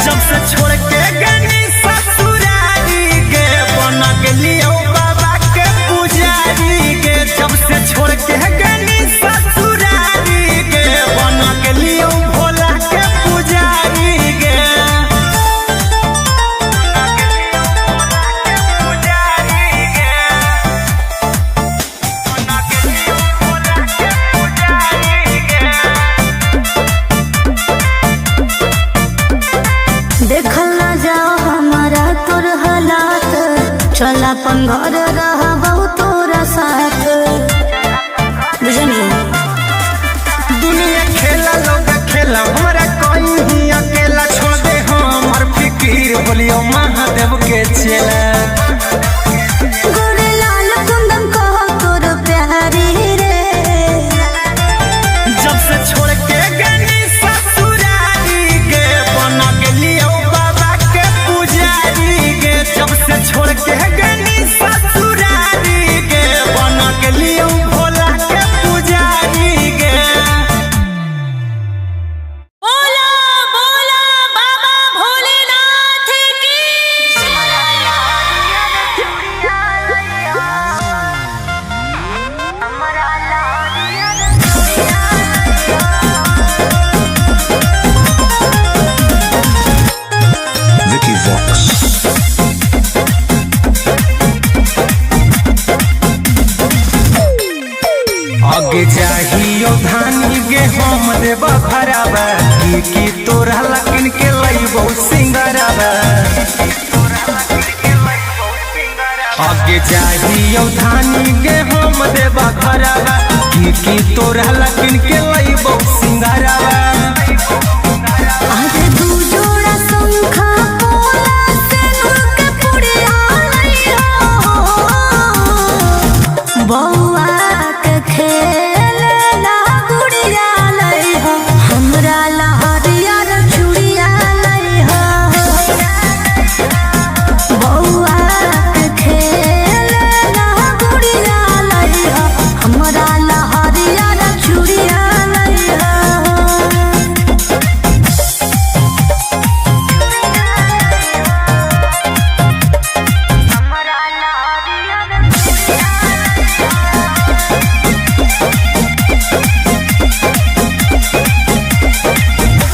जब से छोड़ के गनी ससुरारी गे बन गेलियो बाबा के पुजारी गे। जब से छोड़ के गनी ससुरारी गे बन गेलियो भोला के पुजारी गे। देखल ना जाओ हमारा तोर हालात, चल अपन घर रहा बहु तोरा साथ। बुझनी दुनिया खेला लोग खेला हमारा कोई ही अकेला छोड़ दे हमर फिकीर बोलियो महादेव के चेला। गोरे लाल कुंदन कहो तोर प्यारी रे। जब से छोड़ के गनी ससुरारी गे बन गेलियो बाबा के पुजारी गे। जब से छोड़ के गनी ससुरारी गे बन गेलियो भोला के पुजारी गे। बोला बोला बाबा भोलेनाथ की। Vicky Vox. आगे जाहियो धानी गे हम देव भरावा की तोरा लकिन के लइबो सिंगरावा। आगे जाहियो धानी गे हम देव भरावा की तोरा लकिन के लइबो सिंगरावा। आज दू जोड़ा शंखा पोला सिंदूर के पुड़िया लइहो। बौआ के खेलना गुड़िया लइहो, हमरा ला हरियर चूड़िया लइहो। बौआ के खेलना गुड़िया लइहो, हमरा ला हरियर चूड़िया लइहो।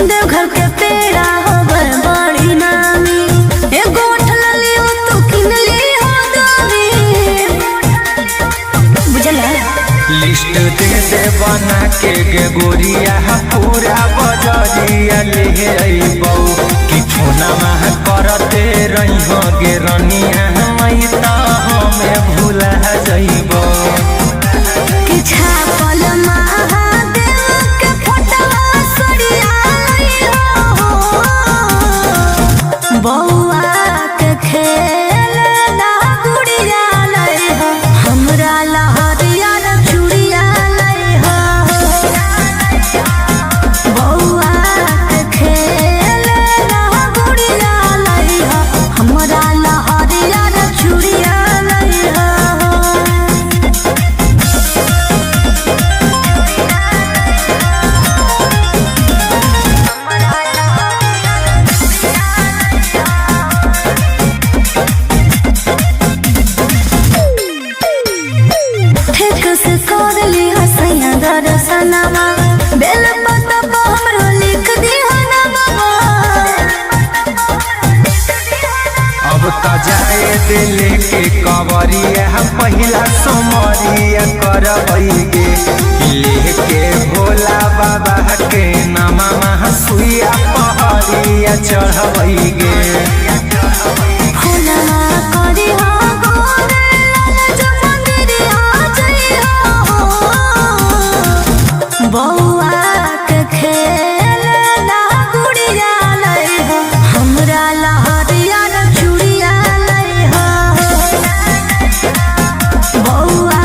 देवघर के पेड़ा होवे बड़ी नामी, एगो उठलियो तू किनली हो दामी। बुझला लिस्ट दे दे बना के गे गोरिया पूरा बजरिया ले अइबौ कि छोना माह करते रहिहो गे रनिया मई त हमें भूला जइबौ। कि छापल महादेव के फोटवा सड़िया लइहो। बौआ के खेलना गुड़िया लइहो, हमरा ला हरियर चूड़िया लइहो। बौआ के खेलना गुड़िया लइहो, हमरा ला हरियर चूड़िया लइहो। ठीक से कर ली हसैया दर्शनमा, बेल पत्ता पर हमरो लिख दिहा नामवा। अब त जाए दिल के कवरिया पहिला सोमरिया करबै गे लेके भोला बाबा के नामा सुइया पहरिया चढ़बै गे। फुलवा करिहा गोरे लाल जो मंदिरिया जइहो। बौआ के खेलना गुड़िया लइहो, हमरा ला हरियर चूड़िया लइहो। बौआ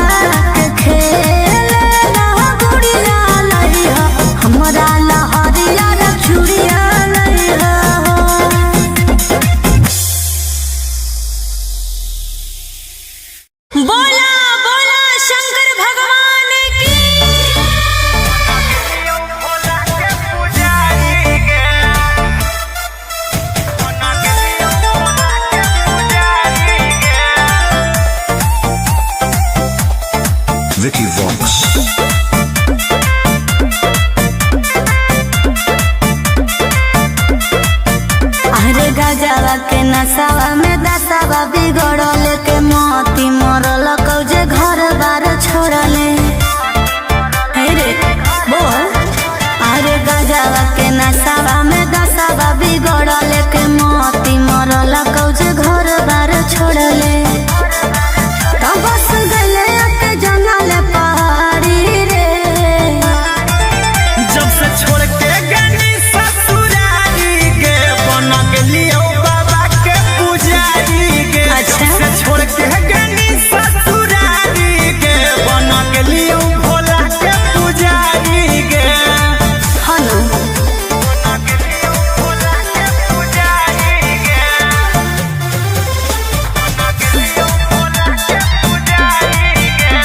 के खेलना गुड़िया लइहो, हमरा ला हरियर चूड़िया लइहो। Vicky Vox. अरे गजवा के नसावा में दसावा बिगड़ल के मोती मरल कौजे घर बार छोड़ले। हे रे बोल। अरे गजवा के नसावा में दसावा बिगड़ल के मोती मरल कौजे घर बार छोड़ले। तो बस गले के जंगल पहाड़ी रे। जब से छोड़ के गनी ससुरारी गे बन गेलियो बाबा के पुजारी गे। अच्छा। जब से छोड़ के गनी ससुरारी गे बन गेलियो भोला के पुजारी गे। हनु बन गेलियो भोला के पुजारी गे। बन गेलियो भोला के पुजारी गे।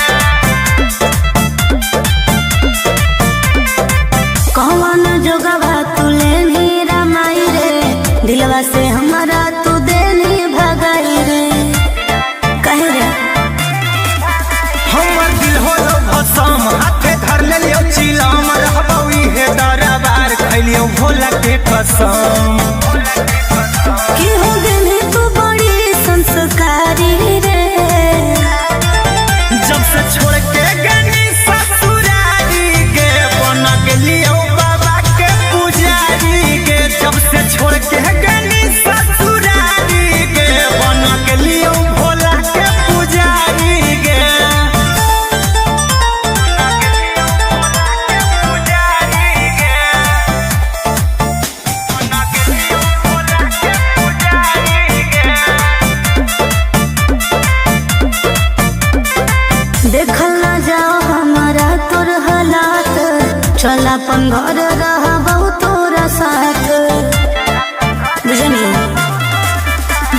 कौन जोगवा तुले नीरा माई रे। दिलवा से हमारा तू देनी भगाई रे। कहे रे हमर दिल होलो भसम हाथे धर लेलियो चिलम रहबौ इहे दरबार खैलियो भोला के कसम। कि हो गनी तू बड़ी संस्कारी रे। जब से छोड़ के गनी ससुरारी गे बन गेलियो बाबा के पुजारी गे। जब से छोड़ के गनी ससुरारी गे बन गेलियो भोला के पुजारी गे। देखल ना जाओ हमारा तोर हालात। चल अपन घर रहबौ तोरा साथ। बुझनी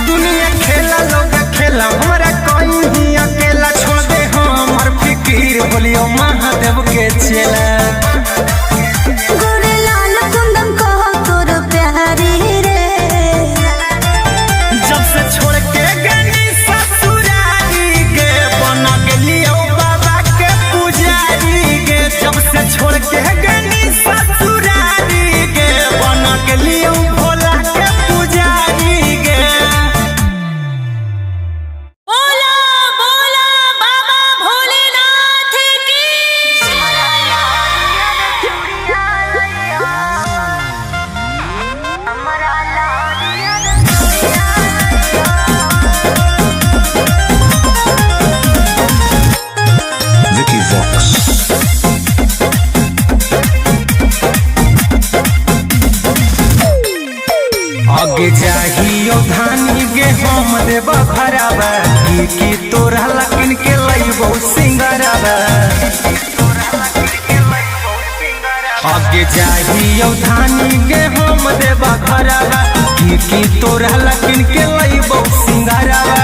दुनिया खेला लोग खेला हमरा कोई ही अकेला छोड़ दे हमर फिकीर बोलियो महादेव के चेला। गोरे लाल कुंदन कहो तोर प्यारी रे। जब से छोड़ के गनी ससुरारी गे बन गेलियो बाबा के पुजारी गे। जब से छोड़ के गनी ससुरारी गे बन गेलियो भोला के पुजारी गे। बोला बोला बाबा भोलेनाथ की। Vicky Vox. आगे जाहियो धानी गे हम देव भरावा की तोरा लकिन के लइबो सिंगरावा। आगे जाहियो धानी गे हम देव भरावा की तोरा लकिन के लइबो सिंगरावा।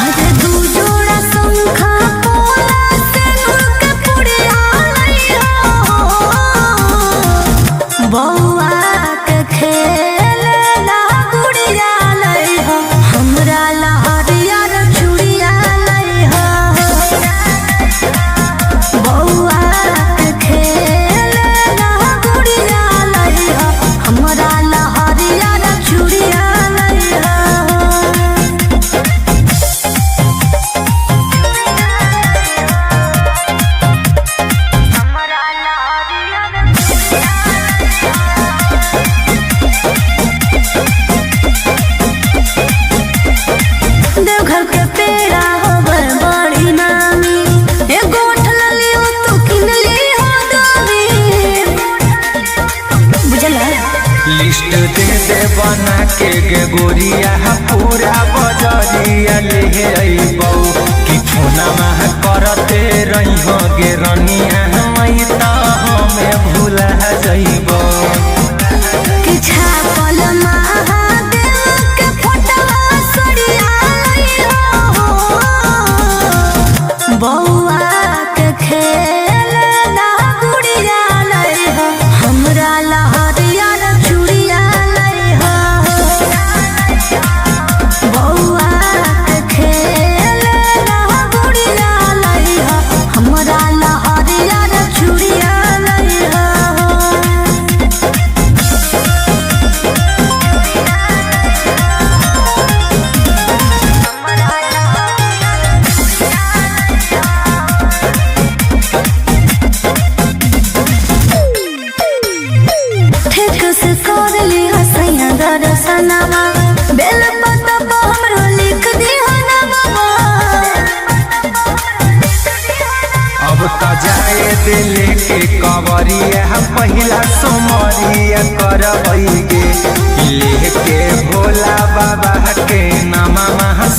आज दू जोड़ा शंखा पोला से नूर के पुड़िया लइहो। बौआ के खेलना गुड़िया लइहो। हमरा लहरिया रे चूड़िया लइहो। बौआ के खेलना गुड़िया लइहो। हमरा लहरिया रे चूड़िया लइहो। देवघर के पेड़ा होवे बड़ी नामी। एगो उठल लियो तू किन लियो दामी। बुझला लिस्ट दे दे बना के गे गोरिया पूरा बजरिया ले अइबौ कि फोनमा करते रहिहो गे रनिया मई त हमें भूला जइबौ। कि छापल महादेव के फोटवा सड़िया लइहो। बौआ के खेलना गुड़िया लइहो। हमरा लहरिया रे चूड़िया लइहो। बौआ के खेलना गुड़िया लइहो। दिले के कवरिया पहिला सोमरिया करबैगे लेके भोला बाबा के नामा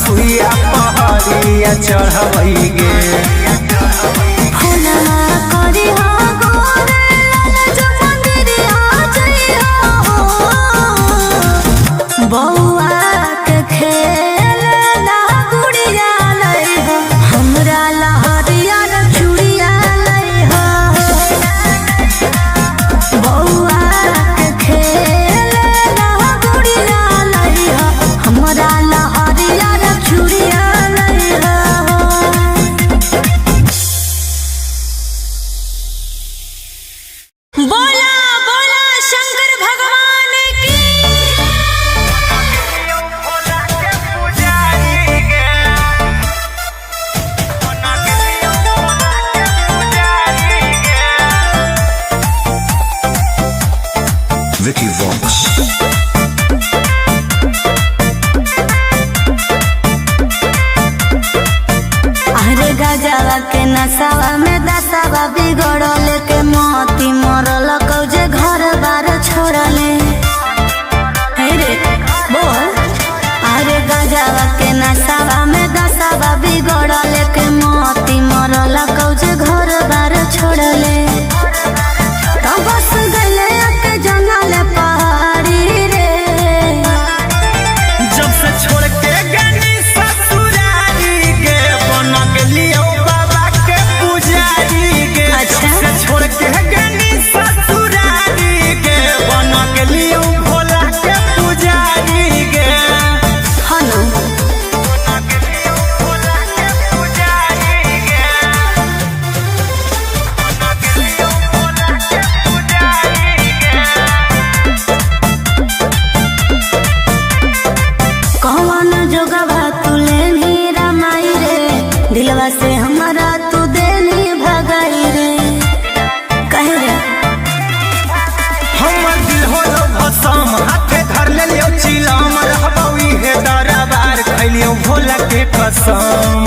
सुइया पहरिया चढ़बैगे बउआ के खेल ना गुड़िया लई हो हमरा लहरिया न चूड़िया लई हो बउआ के खेल ना गुड़िया लई हो हमरा लहरिया न चूड़िया लई हो। बोला बोला शंकर भगवान की। Vicky Vox. अरे गजवा के नसावा में दसावा बिगड़ल के मोती मरल कौजे घर बार छोड़ले हे रे बोल। अरे गजवा के नसावा में दसावा बिगड़ल के मोती मरल कौजे घर बार छोड़ले तो बस गले के जंगल पहाड़ी रे जब से छोड़ के गनी ससुरारी के बन गेलियो बाबा के पुजारी के अच्छा। जब से छोड़ के गनी ससुरारी के बन गेलियो भोला के पुजारी के हनु बन गेलियो भोला के पुजारी के बन गेलियो भोला के पुजारी के कौन जोगवा तुले नी रमाई रे दिलवा से हमारा तू देनी भगाई रे कहे रे हमर दिल होलो भसम हाथे धर लेलियो चिलम रहबौ इहे दरबार खैलियो भोला के कसम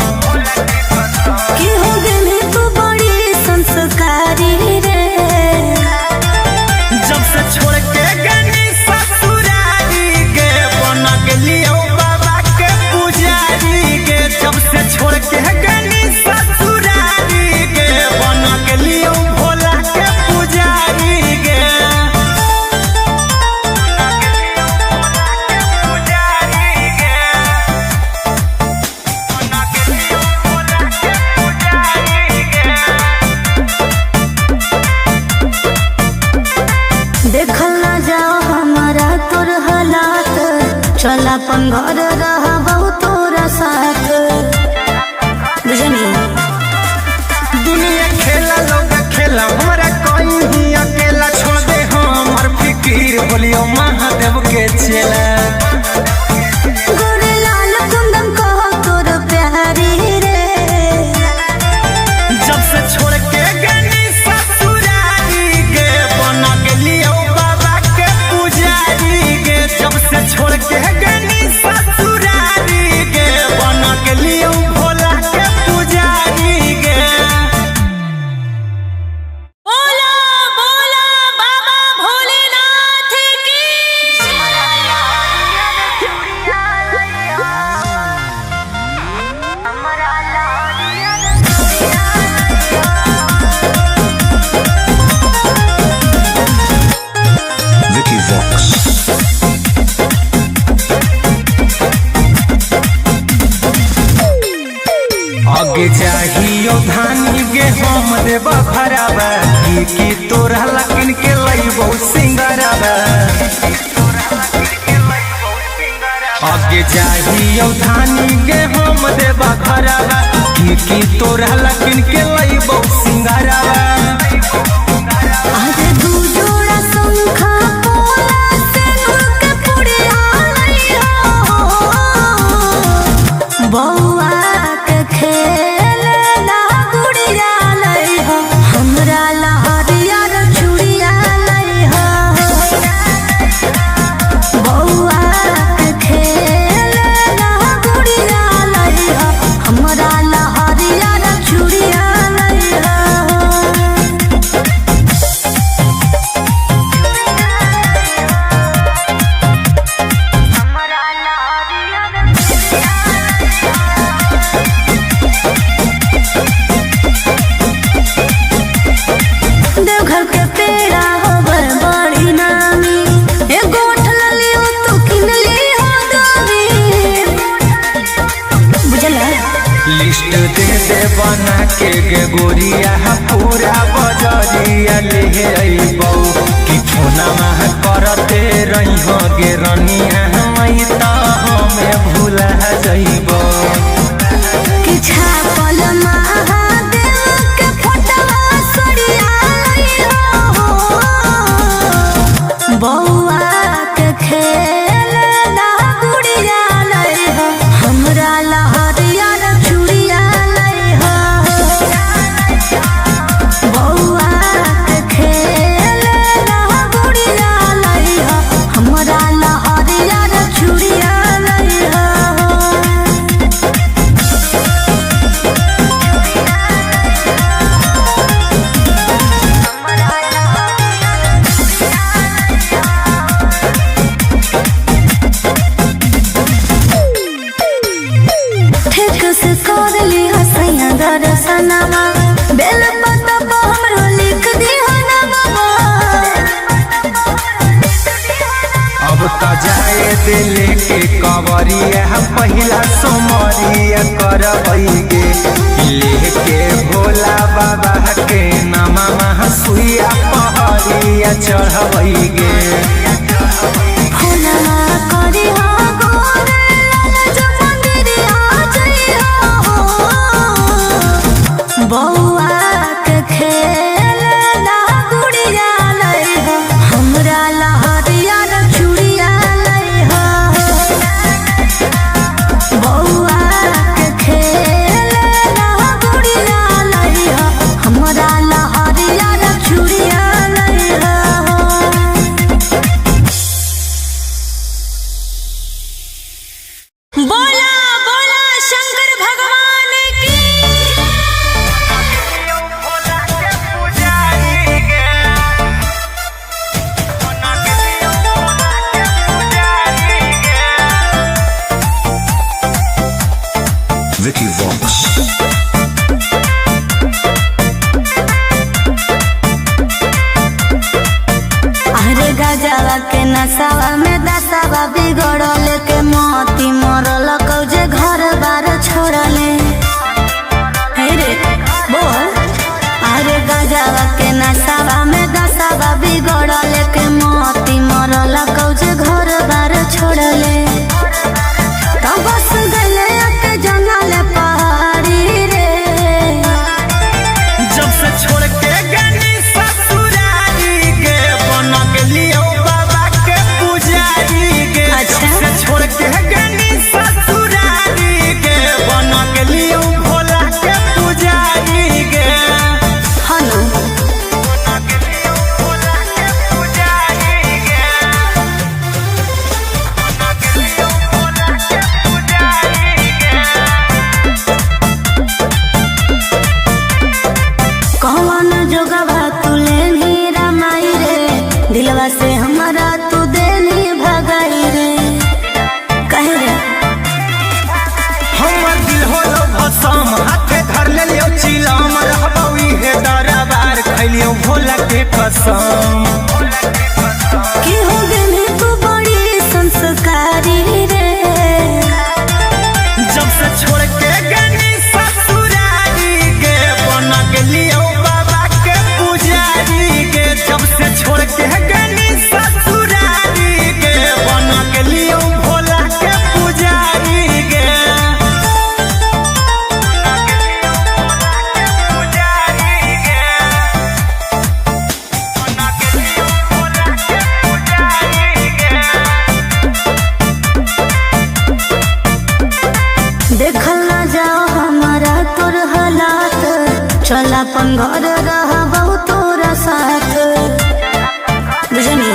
कि हो गेली तू बड़ी संस्कारी रे जब से छोड़ के गनी ससुरारी के बन गेलियो बाबा के पुजारी के जब से छोड़ के गनी ससुरारी के बन गेलियो भोला के पुजारी के देखल ना जाओ हमारा तोर हालात चल अपन घर रहबौ तोरा साथ बुझनी दुनिया खेला लोग खेला हमरा कोई ही अकेला छोड़ दे हमर फिकीर बोलियो महादेव के चेला गोरे लाल कुंदन कहो तोर प्यारी रे जब से छोड़ के गनी ससुरारी के बन गेलियो बाबा के पुजारी के जब से छोड़ के गनी ससुरारी के बन गेलियो भोला के पुजारी के बोला बोला बाबा भोलेनाथ की। Vicky Vox. आगे चाहियो धानी गे हम देव भरावा की तोरा लकिन के लइबो सिंगरावा आगे चाहियो धानी गे हम देव भरावा की तोरा लकिन के लइबो सिंगरावा आज दू जोड़ा शंखा पोला सिंदूर के पुड़िया लइहो बउआ के खेल ना गुड़िया लइहो हमरा लहरिया न चूड़िया लइहो बउआ के खेल ना गुड़िया लइहो हमरा लहरिया न चूड़िया लइहो। के गे गोरिया पूरा बजरिया ले अइबौ कि फोनमा करते रही हो गे रनिया मई त हमें भूला जइबौ कि छापल महादेव के फोटवा सड़िया लइहो बौआ के खेल ना गुड़िया लइहो हमरा लहरिया चूड़िया लइहो बौआ के खेल ना गुड़िया लइहो हमरा लहरिया चूड़िया लइहो ठीक से कर ली हसैया दर्शनमा बेल पत्ता पर हमरो लिख दिहो नमवा अब त जाए दिल के कवरिया पहिला सोमरिया करबै गे लेके भोला बाबा के नामा सुइया पहरिया चढ़बै गे फुलवा करी हो गोरे जो मंदिरिया जइहो बौआ के खेल ना गुड़िया लइहो हमरा लहरिया चूड़िया लइहो बौआ के खेल ना गुड़िया लइहो हमरा लहरिया चूड़िया लइहो बोला बोला शंकर भगवान की Vicky Vox. अरे गजवा के नसावा में दसावा बिगड़ल के मोती मरल कौजे घर बार छोड़ले हे रे बोल अरे गजवा के नसावा में दसावा बिगड़ल के मोती मरल कौजे घर बार छोड़ले तब बस गले के जंगल पहाड़ी रे जब से छोड़ के गनी ससुरारी गे बन गेलियो बाबा के पुजारी गे अच्छा। जब से छोड़ के गनी ससुरारी गे बन गेलियो भोला के पुजारी गे हनु बन गेलियो भोला के पुजारी गे बन गेलियो भोला के पुजारी गे कौन जोगवा तुले नीरा माई रे दिलवा से हमारा तू देनी भगाई रे कहे रे हमर दिल होलो भसम हाथे धर लेलियो चिलम रहबौ इहे दरबार खैलियो भोला के कसम कि हो गेली तू बड़ी संस्कारी रे जब से छोड़ के गनी ससुरारी गे बन गेलियो बाबा के पुजारी गे जब से छोड़ के गनी ससुरारी गे बन गेलियो भोला के पुजारी गे पुजारी गे बन गेलियो भोला के पुजारी गे देखल ना जाओ हमारा तोर हालात चल अपन घर रहबौ तोरा साथ बुझनी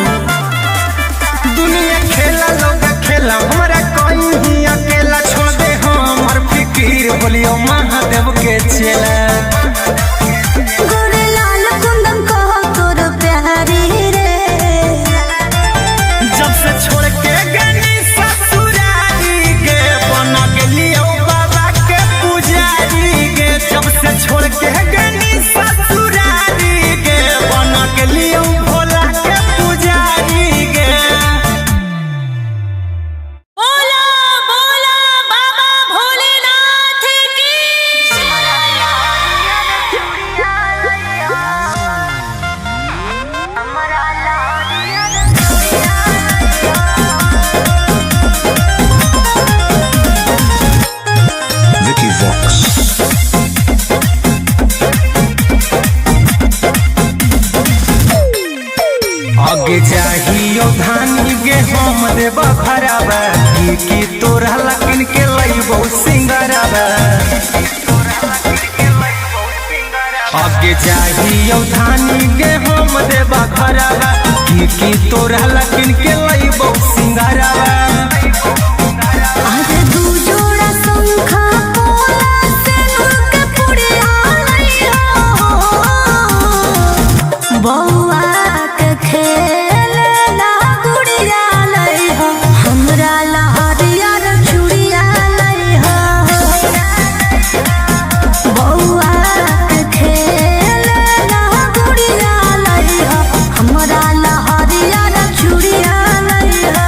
दुनिया खेला लोग खेला हमारा कोई ही अकेला छोड़ दे हमर फिकीर बोलियो महादेव के चेला गोरे लाल कुंदन कहो तोर प्यारी रे जब से छोड़ के गनी ससुरारी गे बन गेलियो बाबा के पुजारी गे जब से छोड़ के गनी ससुरारी गे बन गेलियो भोला के पुजारी गे बोला बोला बाबा भोलेनाथ की की तोरा लकिन के लइबो सिंगरवा आगे जाहियो धानी गे हम देबा घरवा की तोरा लकिन के लइबो सिंगरवा आज दू जोड़ा शंखा पोला से के पुड़िया लइहो बौआ के खेल ना गुड़िया लइहो हमरा लहरिया रे चूड़िया लइहो बौआ के खेल ना गुड़िया लइहो हमरा लहरिया रे चूड़िया लइहो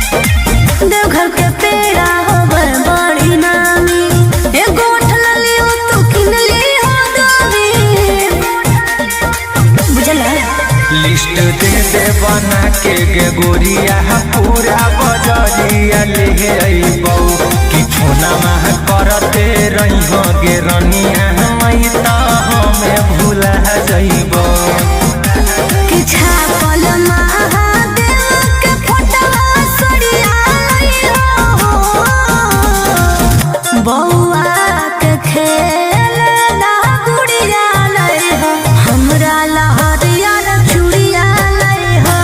देवघर के पेड़ा होबर बड़ी नामी एगो ठलली हो तू किनली हो गावी बुझला लिस्ट दे दे बना के गे गोरिया पूरा बजरिया ले अइबौ कि छोना माह करते रहिहो गे रनिया मई त हमें भूला जइबौ कि छापल महादेव के फोटवा सड़िया लइहो बौआ के खेल ना गुड़िया लइहो हमरा लहरिया रे चूड़िया लइहो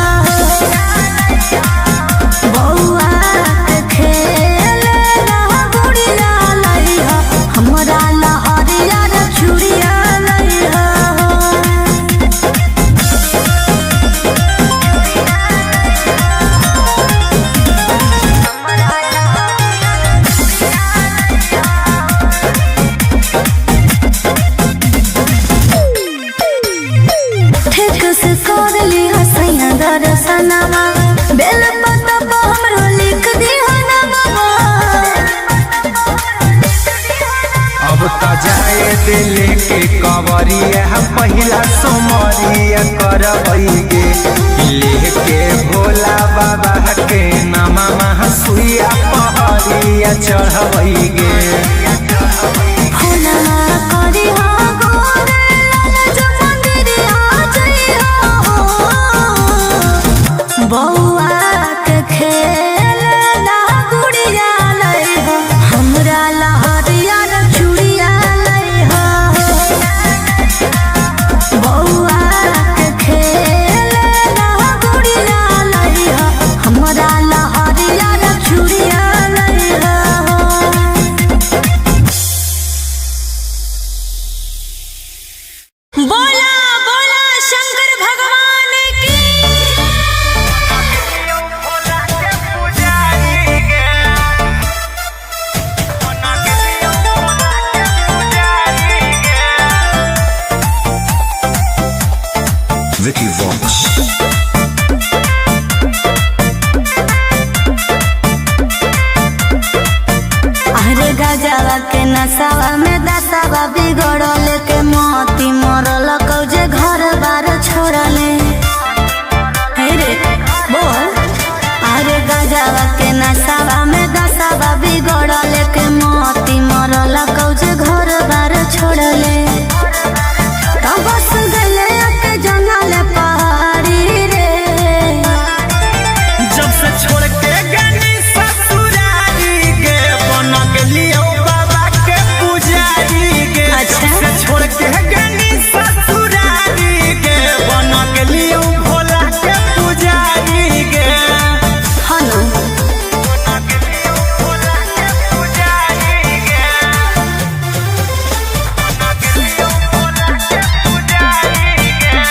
बौआ के खेल ना गुड़िया लइहो हमरा लहरिया रे चूड़िया लइहो ठीक से कर ली हसैया दर्शनमा बेल पत्ता पर हमरो लिख दी ना बाबा अब त जाए दिल के कवरिया पहिला सोमरिया करबै गे लेके भोला बाबा के नामा सुइया पहरिया चढ़बै गे फुलवा करी हो गोरे लाल जो मंदिरिया जइहो बौआ के खेल ना गुड़िया लइहो हमरा लहरिया रे चूड़िया लइहो बौआ के खेल ना गुड़िया लइहो हमरा लहरिया रे चूड़िया लइहो बोला बोला शंकर भगवान की Vicky Vox. अरे गजवा के नसावा में दसावा बिगड़ल के मोती मरल कौजे घर बार छोड़ले हे रे बोल अरे गजवा के नसावा में दसावा बिगड़ल के मोती मरल कौजे घर बार छोड़ले तो बस गले के जंगल पहाड़ी रे जब से छोड़ के गनी ससुरारी गे बन गेलियो बाबा के पुजारी गे अच्छा। जब से छोड़ के गनी ससुरारी गे बन गेलियो भोला के पुजारी गे हलो बन गेलियो भोला के पुजारी गे बन गेलियो भोला के पुजारी गे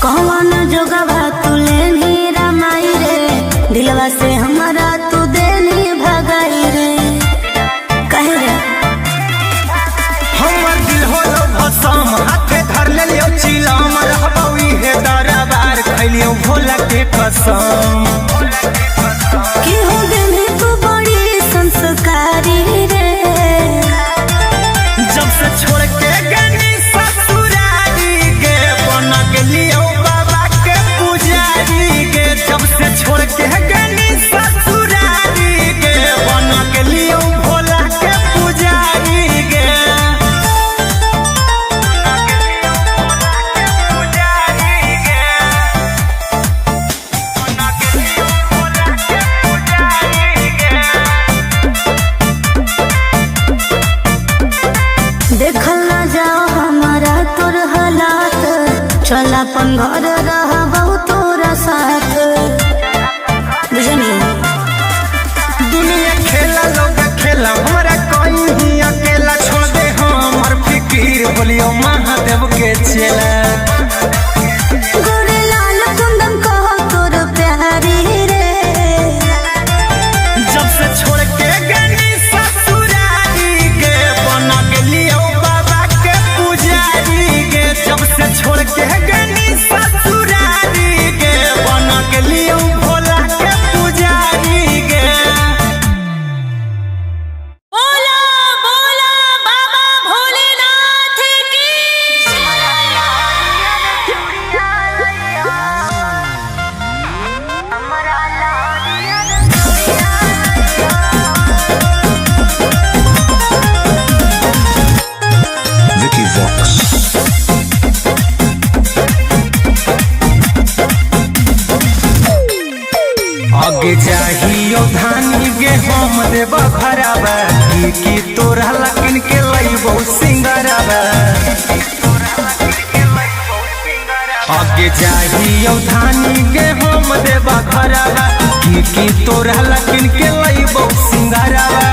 कौन जोगवा तू लेनी रमाई रे दिलवा से हमारा तू देनी भगाई रे कहे रे हमर दिल होलो भसम हाथे धर लेलियो चिलम रहबौ इहे दरबार खैलियो भोला के कसम कि हो देनी तू बड़ी संस्कारी रे जब से छोड़ के गनी ससुरारी गे बन गेलियो बाबा के पुजारी चल अपन घर रहबौ तोरा साथ बुझनी। दुनिया खेला लोग खेला हमरा कहीं अकेला छोड़ दे हमर फिकीर बोलियो महादेव के चेला। गोरे लाल कुंदन कहो तोर प्यारी रे जब से छोड़ के गनी ससुरारी गे बन गेलियो बाबा के पुजारी गे। जब से छोड़ के गनी ससुरारी गे बन गेलियो भोला के पुजारी गे। बोला बोला बाबा भोलेनाथ की Vicky Vox. आगे जाहियो धानी गे हम देव भरावा की तोरा लकिन के लइबो सिंगरावा। आगे जाहियो धानी गे हम देव भरावा की तोरा लकिन के लइबो सिंगरावा।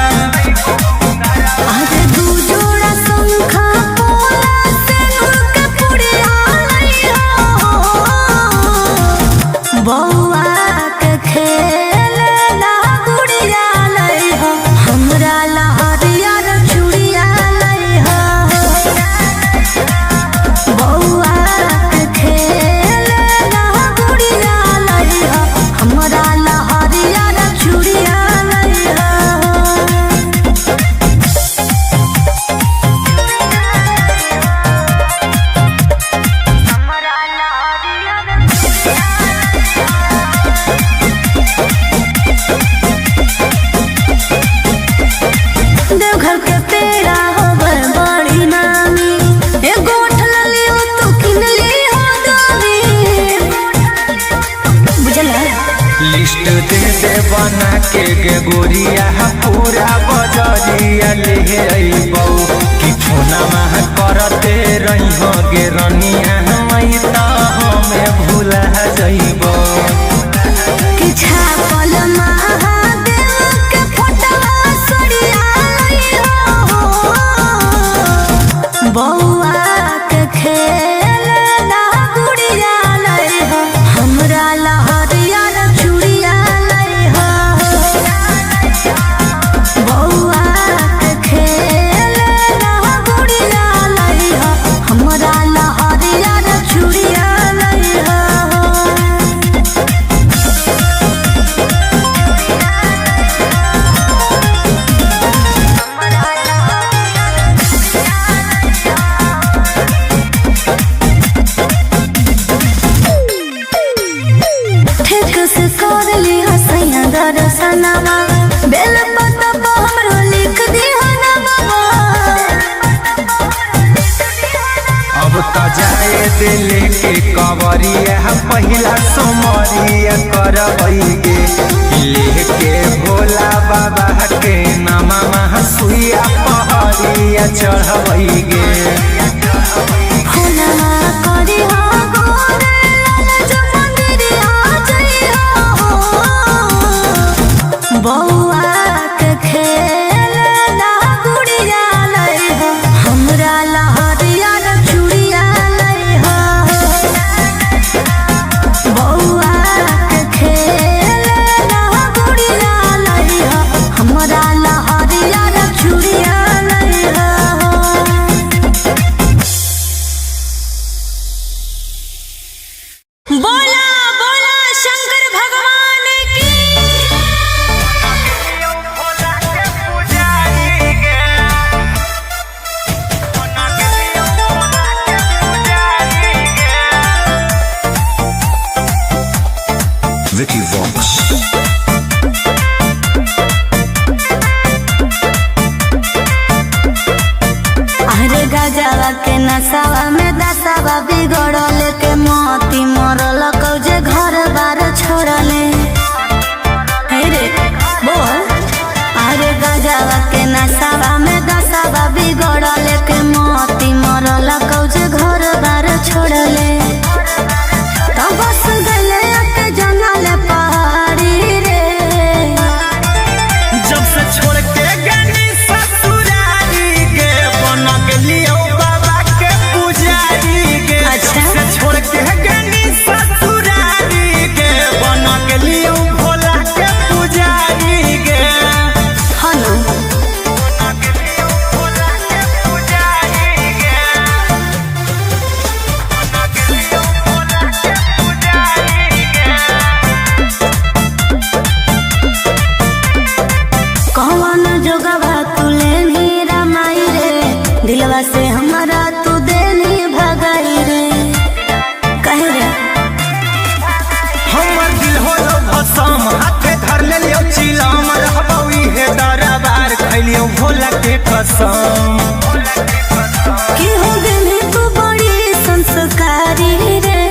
आगे दू जोड़ा शंखा पोला सिंदूर के पुड़िया लइहो बौआ के खेलना गुड़िया लइहो हमरा लहरिया रे चूड़िया लइहो बौआ के खेलना गुड़िया लइहो हमरा लहरिया रे चूड़िया लइहो। देवघर के पेड़ा होवे बड़ी नामी एगो ठललियो तू किनली हो दामी बुझला। लिस्ट दे दे बना के गे गोरिया पूरा बजरिया ले अइबौ कि फोना मह करते रहिहो गे रनिया मई त हमें भूला जइबौ। कि छापल महादेव के फोटवा सड़िया लइहो बौआ के खेलना गुड़िया लइहो हमरा लहरिया रे चूड़िया लइहो बौआ के खेलना गुड़िया लइहो हमरा लहरिया रे चूड़िया लइहो। ठीक से कर ली हसैया दर्शनमा बेल पत्ता हमरो लिख दी हनवा अब त जाए दिल के कवरिया पहिला सोमरिया करबै गे लेके भोला बाबा के नामा सुइया पहरिया चढ़बै गे। फुलवा करी हो गोरे लाल जो मंदिरिया जइहो बौआ के खेलना गुड़िया लइहो हमरा लहरिया रे चूड़िया लइहो बौआ के खेलना गुड़िया लइहो हमरा लहरिया रे चूड़िया लइहो। बोला बोला शंकर भगवान की Vicky Vox. अरे गजवा के नसावा में दसावा बिगड़ल के मोती मरल कौजे घर बार छोड़ले हे रे बोल। अरे गजवा के नसावा में दसावा बिगड़ल के मोती मरल कौजे घर बार छोड़ले। भोला के कसम। कि हो गई तू बड़ी संस्कारी रे,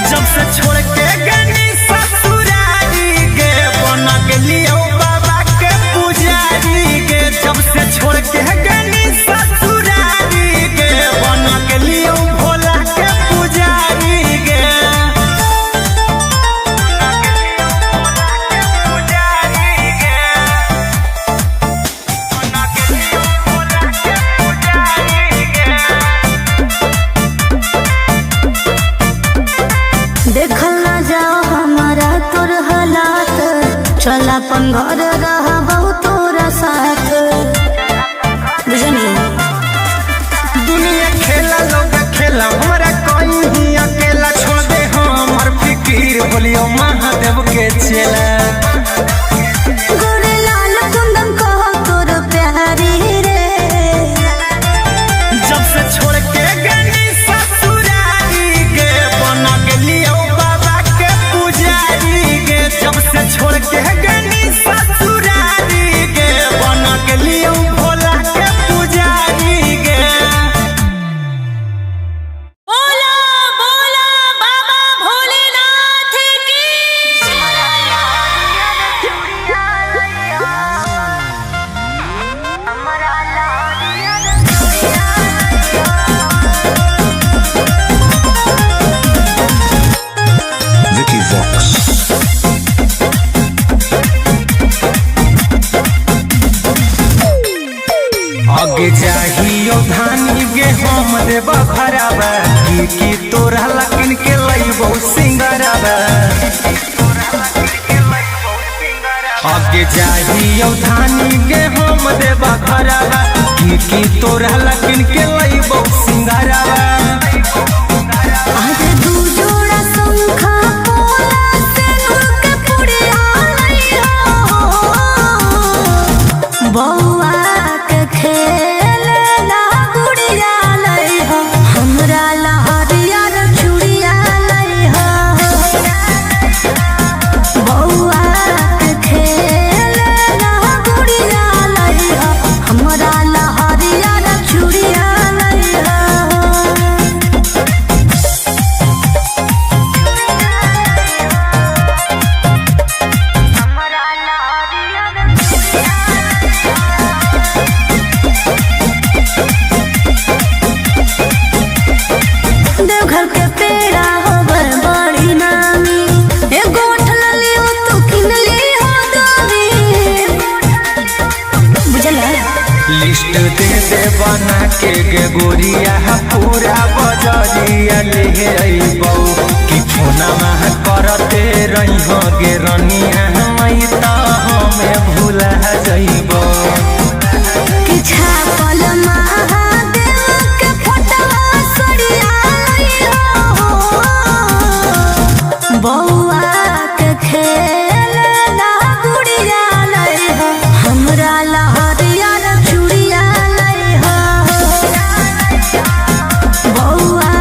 जब से छोड़ के गनी ससुरारी गे बन गेलियो बाबा के पुजारी गे। जब से छोड़ के गनी ससुरारी गे बन गेलियो भोला के पुजारी गे। देखल ना जाओ हमारा तोर हालात, चल अपन घर रहा बहुत तोरा साथ। बुझनी दुनिया खेला लोग खेला हमारा कोई ही अकेला छोड़ दे हमर फिकीर बोलियो महादेव के चेला। गोरे लाल कुंदन कहो तोर प्यारी रे, जब से छोड़ के गनी ससुरारी गे बन गेलियो बाबा के पुजारी गे। जब से छोड़ के गनी ससुरारी गे बन गेलियो भोला के पुजारी गे। बोला बोला बाबा भोलेनाथ की। Vicky Vox. आगे जाहियो धानी गे हम देव खराबा की तोरा लकिन के लइबो सिंगराबा। आगे जाहियो धानी गे हम देव खराबा की तोरा लकिन के लइबो सिंगराबा। आज दू जोड़ा शंखा पोला से के पुड़िया लइहा, बौआ के खेलना गुड़िया लइहा, हमरा लहरिया रे चूड़िया लइहा। बौआ के खेलना गुड़िया लइहा, हमरा लहरिया रे चूड़िया लइहा। देवघर के पेड़ा होवे बड़ी नामी, एगो उठल लियो तू किन ली हो दामी। बुझला लिस्ट दे दे बना के गे गोरिया पूरा बजरिया ले अइबौ कि फोना मह करते रही हो गे रनिया मई त हमें भूला जइबौ। कि छापल महादेव के फोटवा सड़िया लइहो, बौआ के खेलना गुड़िया लइहो, हमरा लहरिया रे चूड़िया लइहो। बौआ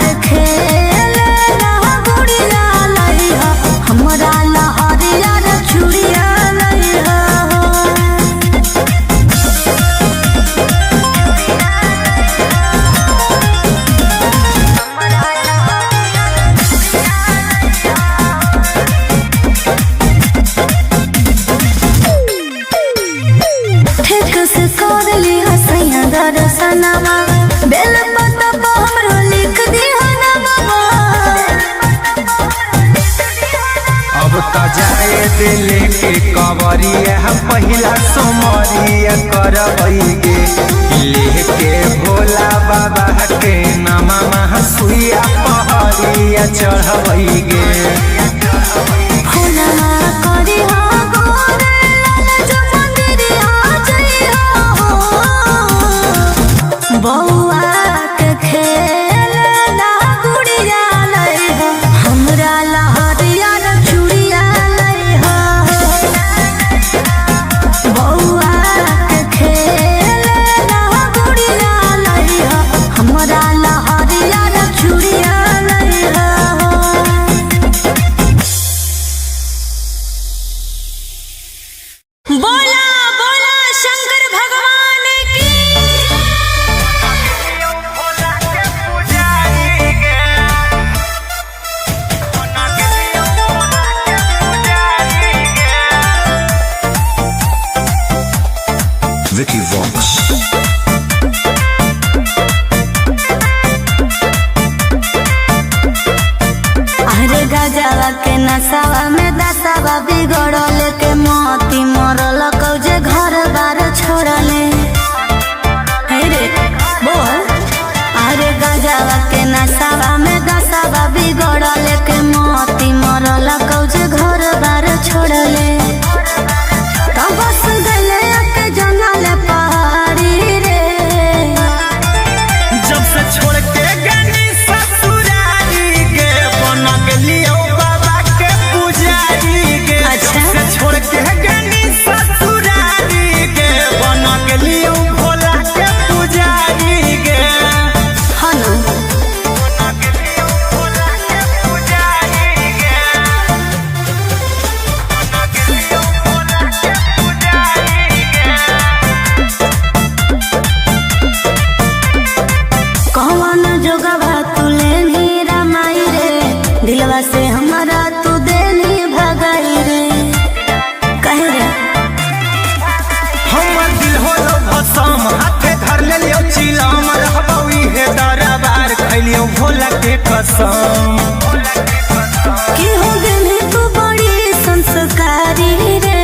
के खेलना गुड़िया लइहो, हमरा लहरिया रे चूड़िया लइहो। ठीक से कर ली हसैया दर्शनमा, बेल पत्ता पर हमरो लिख दिहा नामा। अब त जाए दिले के कवरिया पहिला सोमरिया करबै गे लेके भोला बाबा के नामा महा सुइया पहरिया चढ़बै गे। फूलमा करिहा गोरे लाल जो मंदिरिया जइहा, बौआ के खेलना गुड़िया लइहा, हमरा लहरिया रे चूड़िया लइहा। बौआ के खेलना गुड़िया लइहा, हमरा लहरिया रे चूड़िया लइहा। Vicky Vox. अरे गजवा के नसावा में दसावा बिगड़ल के मोती मरल कौजे घर बार छोड़ले। हे रे बोल। अरे गजवा के नसावा में दसावा बिगड़ल के मोती मरल कौजे घर बार छोड़ले। तो बस गले के जंगल पहाड़ी रे। जब से छोड़ के गनी ससुरारी गे बन गेलियो बाबा के पुजारी गे। अच्छा। जब से छोड़ के गनी ससुरारी गे बन गेलियो भोला के पुजारी गे। हनु बन गेलियो भोला के पुजारी गे। बन गेलियो भोला के पुजारी गे। कौन जोगवा तुले नीरा माई रे। दिलवा से हमारा तू देनी भगाई रे। कहे रे हमर दिल होलो भसम हाथे धर लेलियो चिलम रहबौ इहे दरबार खैलियो भोला के कसम। कि हो गई तू बड़ी संस्कारी रे।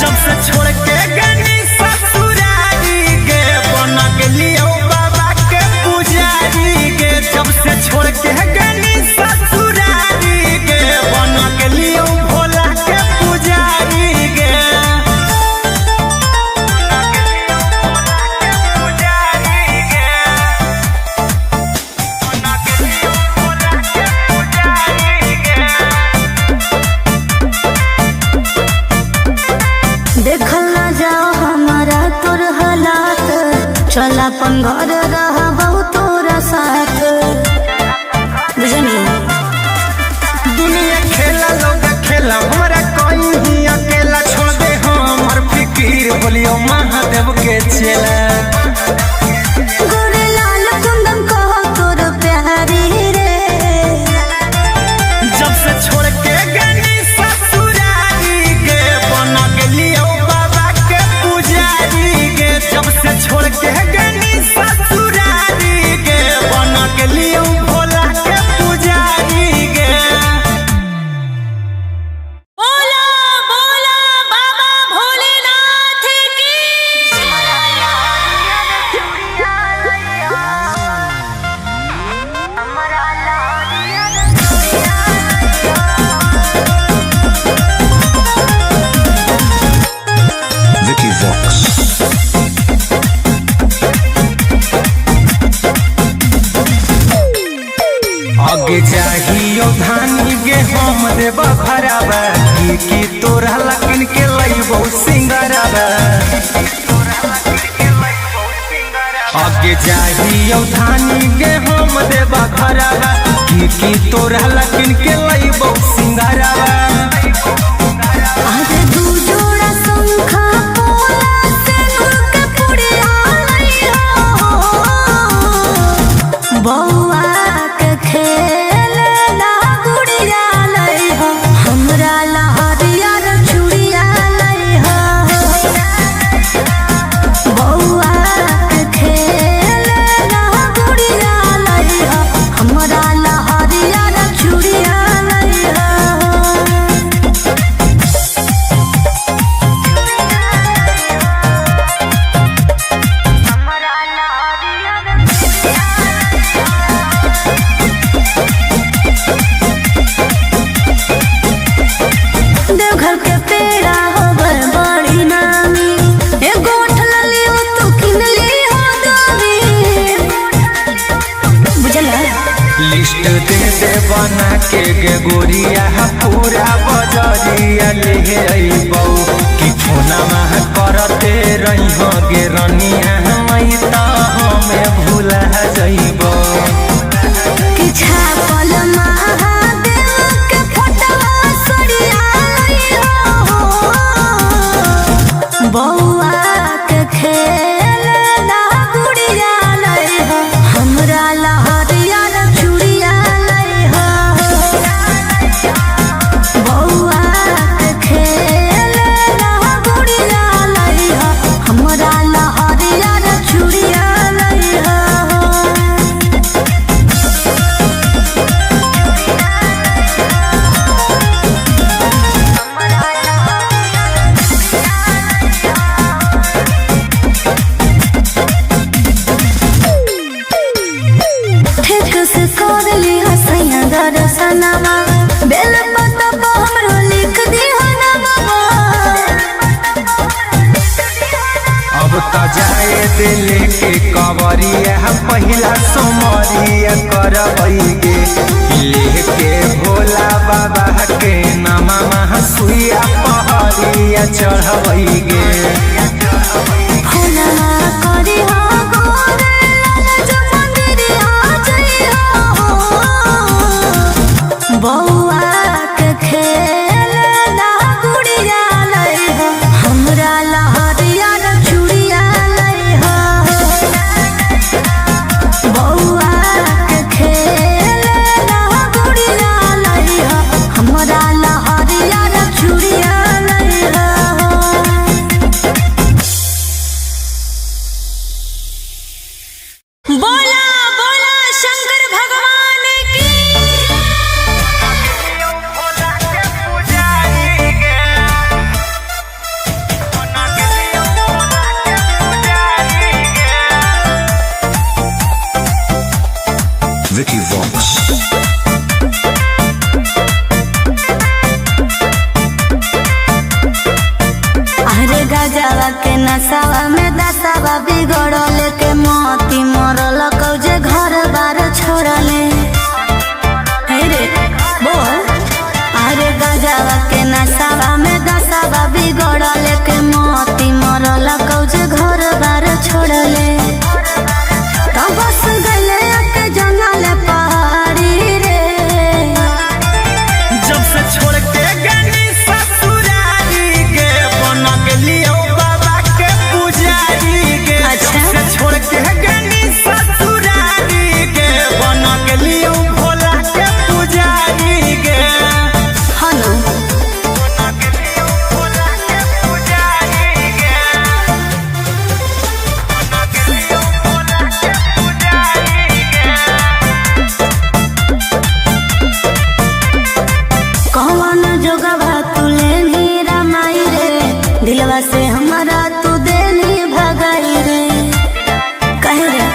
जब से छोड़ के गनी ससुरारी गे बन गेलियो बाबा के पुजारी गे। जब से छोड़ के गनी ससुरारी गे बन गेलियो भोला के पुजारी गे। देखल ना जाओ हमारा तोर हालात। चल अपन घर रहबौ तोरा साथ। बुझनी दुनिया खेला लोग खेला हमरा कोई ही अकेला छोड़ दे हमर फिकीर बोलियो महादेव के चेला। गोरे लाल कुंदन कहो तोर प्यारी रे। जब से छोड़ के गनी ससुरारी गे बन गेलियो बाबा के पुजारी गे। जब से छोड़ के गनी ससुरारी गे बन गेलियो भोला के पुजारी गे। बोला बोला बाबा भोलेनाथ की। Vicky Vox. आगे चाहियो धानी गे हम देबा भराबा की तोरा लकिन के लइबो सिंगराबा। आगे चाहियो धानी गे हम देबा भराबा की तोरा लकिन के लइबो सिंगराबा। आज दू जोड़ा शंखा पोला से नूर के पुड़िया लइहो। बौआ के खेल ला गुड़िया लइहो। हमरा लहरिया रे चूड़िया लइहो। बौआ के खेल ला गुड़िया लइहो। हमरा लहरिया रे चूड़िया लइहो। देवघर के पेड़ा होबर बड़ी नामी। एगो उठलली हो तू किनली हो दामी। बुझला लिस्ट दे दे बना के गे गोरिया पूरा बजरिया ले अइबौ कि फोनमा करते रहिहो गे रनिया मई त हमें भूला जइबौ। कि छापल महादेव के फोटवा सरिया लइहो। बौआ के खेल ला गुड़िया लइहो। हमरा लहरिया रे चूड़िया लइहो। बौआ के खेल ला गुड़िया लइहो। सजनवा बेल पता पर हमरो लिख दिहो नमवा। अब त जाए दिल के कवरिया पहिला सोमरिया करबैगे लेके भोला बाबा के नामा सुइया पहरिया चढ़बैगे। फुलवा करी हो गोरे लाल मंदिरिया जइहो बौआ के खेल ना गुड़िया लइहो हमरा लहरिया रे चूड़िया लइहो बौआ के खेल ना गुड़िया लइहो हमरा लहरिया रे चूड़िया लइहो। बोला बोला शंकर भगवान की। Vicky Vox. अरे गजवा के नसावा में दसावा बिगड़ल के मोती मरल कौजे घर बार छोड़ले। हे रे बोल अरे गजवा के नसावा में दसावा बिगड़ल के मोती मरल कौजे घर बार छोड़ले। तो बस गले के जंगल पहाड़ी रे जब से छोड़ के गनी ससुरारी गे बन गेलियो बाबा के पुजारी गे। अच्छा। जब से छोड़ के गनी ससुरारी गे बन गेलियो भोला के पुजारी गे। हलो बन गेलियो भोला के पुजारी गे। बन गेलियो भोला के पुजारी गे। कौन जोगवा तू लेनी रमाई रे दिलवा से हमारा तू देनी भगाई रे कहे रे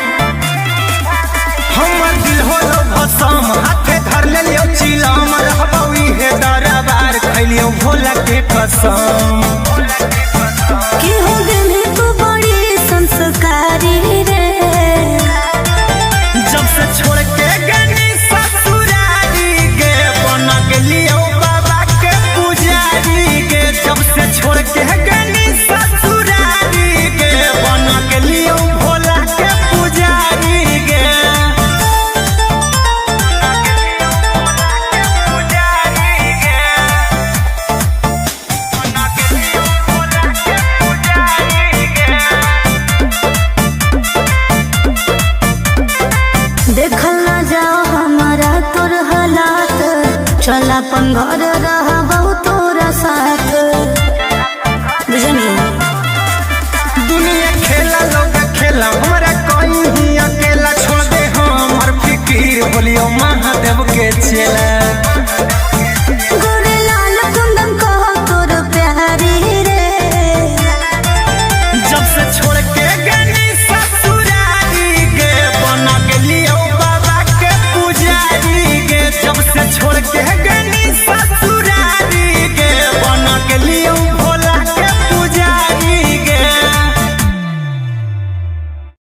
हमर दिल होलो भसम हाथे धर लेलियो चिलम रहबौ इहे दरबार खैलियो भोला के कसम। कि हो गनी तू बड़ी संस्कारी रे जब से छोड़ के गनी ससुरारी गे बन गेलियो बाबा के पुजारी गे। जब से छोड़ के गनी ससुरारी गे बन गेलियो भोला के पुजारी गे। पुजारी गे। बन गेलियो भोला के पुजारी गे। देखल ना जाओ हमारा तोर हालात चल अपन घर रहबौ तोरा साथ बुझनी। दुनिया खेला लोग खेला हमरा कोई ही अकेला छोड़ दे हमर फिकीर बोलियो महादेव के चेला। गोरे लाल कुंदन कहो तोर प्यारी रे जब से छोड़ के गनी ससुरारी गे बन गेलियो बाबा के पुजारी गे। जब से छोड़ के गनी ससुरारी गे बन गेलियो भोला के पुजारी गे।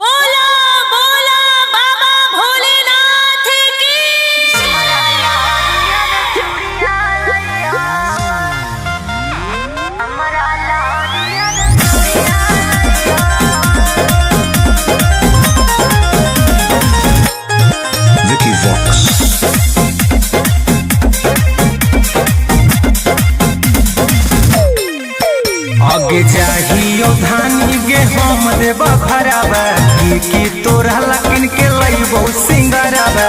बोला बोला बाबा भोलेनाथ की। Vicky Vox. आगे जाहियो धानी गे हम देब भराबा की तोरा लकिन के लइबो सिंगराबा।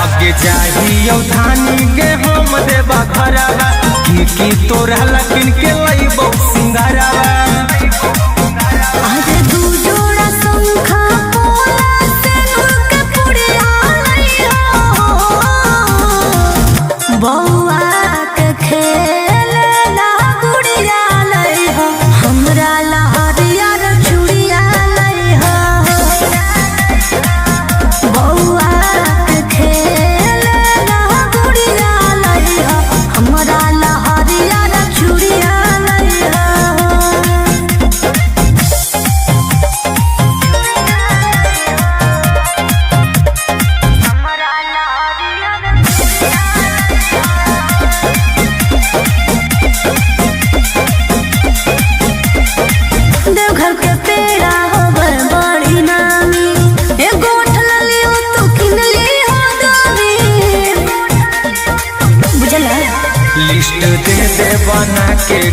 आगे जाहियो धानी गे हम देब भराबा की तोरा लकिन के लइबो सिंगराबा। आज दू जोड़ा शंखा पोला से नूर के पुड़िया लइहो बौआ के खेल ना गुड़िया लइहो हमरा लहरिया रे चूड़िया लइहो बौआ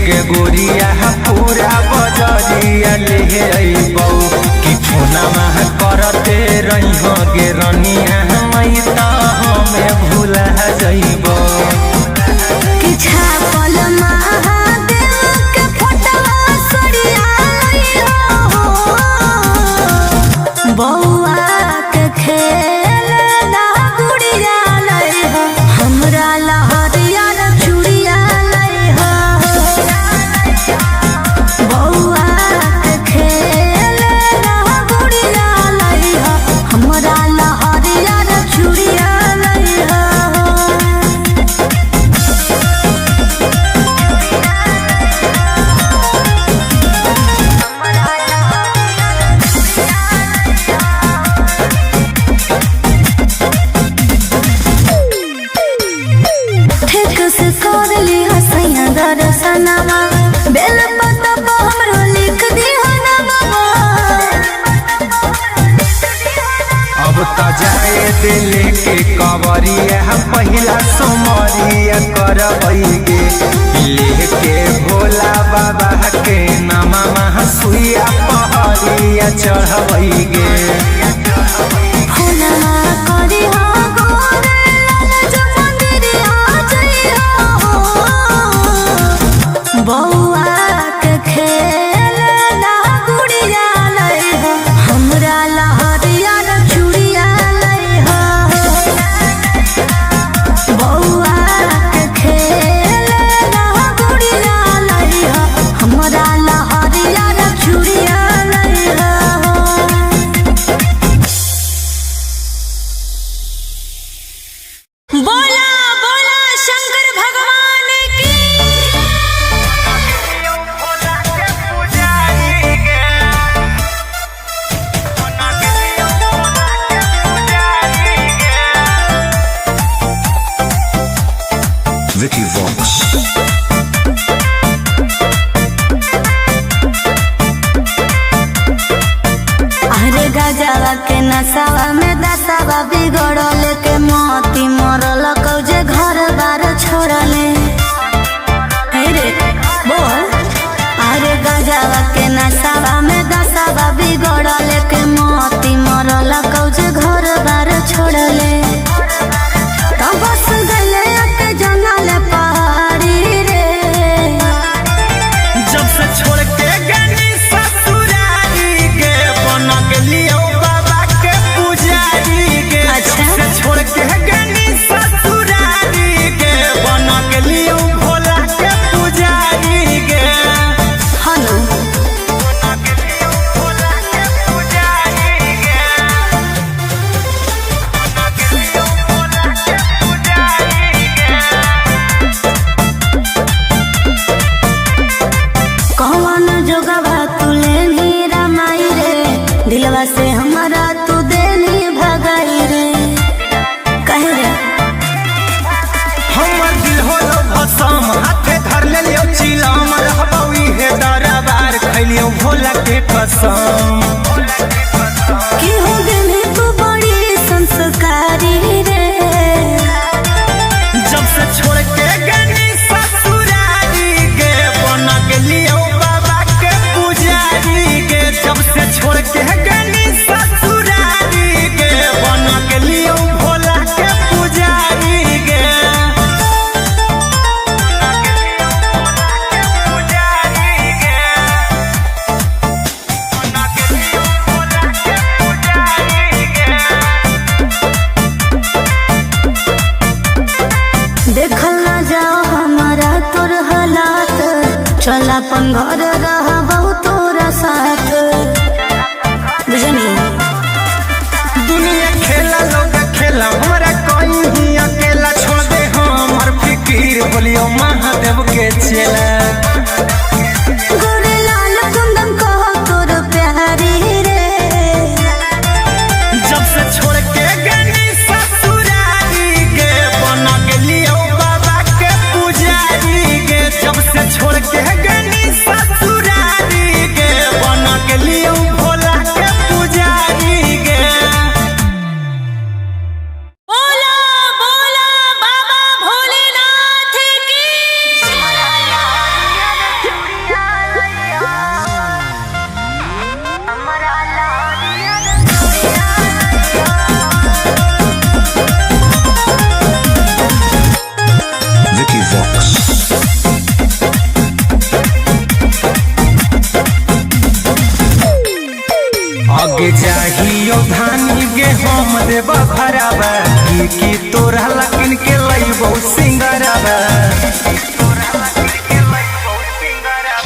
के गोरिया पूरा बजरिया ले अइबौ कि फोनमा करते रही गे रनिया मई त हमें भूला जइबौ कि छापल महादेव के फोटवा सड़िया लइहो बौआ के खेल ना गुड़िया लइहो हमरा लहरिया चूड़िया लइहो बौआ के खेल ना गुड़िया लइहो हमरा लहरिया चूड़िया लइहो ठीक से कर ली हसैया दर्शनमा बेल पत्ता पर हमरो लिख दिहा नमवा अब त जाए दिल के कवरिया पहिला सोमरिया करबैगे लेके भोला बाबा के नामा सुइया पहरिया चढ़बैगे फुलवा करी हो गोरे लाल जो मंदिरिया जइहो बौआ के खेल ना गुड़िया लइहो हमरा लहरिया चूड़िया लइहो बौआ के खेल ना गुड़िया लइहो हमरा लहरिया चूड़िया लइहो बोला बोला शंकर भगवान की Vicky Vox. अरे गजवा के नसावा में दसावा बिगड़ल के मोती मरल कौजे घर बार छोड़ले हे रे बोल अरे गजवा के नसावा में दसावा बिगड़ल के मोती मरल कौजे घर बार छोड़ले तो बस गले के जंगल पहाड़ी रे जब से छोड़ के गनी ससुरारी के बन गेलियो बाबा के पुजारी के अच्छा। जब से छोड़ के गनी ससुरारी के बन गेलियो भोला के पुजारी के हनु बन गेलियो भोला के पुजारी के बन गेलियो भोला के पुजारी के कौन जोगवा तुले नीरा माई रे दिलवा से हमारा तू देनी भगाई रे कहे रे हमर दिल होलो भसम हाथे धर लेलियो चिलम रहबौ इहे दरबार खैलियो भोला के कसम कि हो गेली तू बड़ी संस्कारी रे जब से छोड़ के गनी ससुरारी के बन गेलियो बाबा के पुजारी के जब से छोड़ के गनी ससुरारी के बन गेलियो भोला के पुजारी के पुजारी के बन गेलियो भोला के पुजारी के देखल ना जाओ हमारा तोर हालात चल अपन घर रहबौ तोरा साथ बुझनी दुनिया खेला लोग खेला हमरा कोई ही अकेला छोड़ दे हमर फिकीर बोलियो महादेव के चेला गोरे लाल कुंदन कहो तोर प्यारी रे जब से छोड़ के गनी ससुरारी के बन गेलियो बाबा के पुजारी के जब से छोड़ के गनी ससुरारी के बन गेलियो भोला के पुजारी के बोला बोला बाबा भोलेनाथ की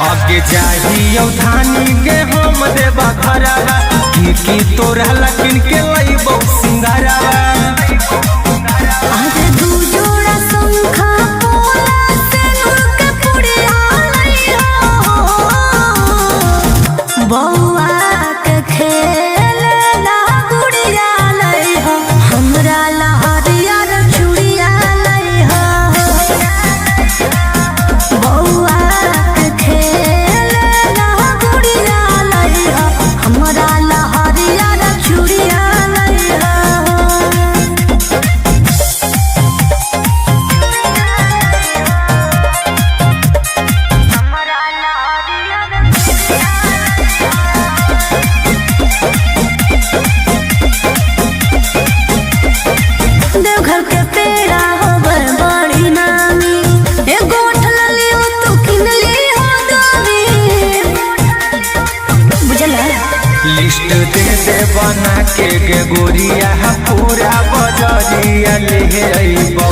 आगे जाहियो धानी के हम देबा घरवा की तोरा लकिन के लइबो सिंगारवा आगे दू जोड़ा शंखा पोला सेनुर के पुड़िया लइहो बौआ के खेले ना गुड़िया लइहो हमरा लहरिया रे चूड़िया लइहो बौआ के खेले ना गुड़िया लइहो हमरा लहरिया रे चूड़िया लइहो देवघर के पेड़ा होवे बड़ी नामी एगो ठलली हो तू किनली हो दोरी बुझला लिस्ट दे दे बना के गोरिया पूरा बजरिया ले अइबौ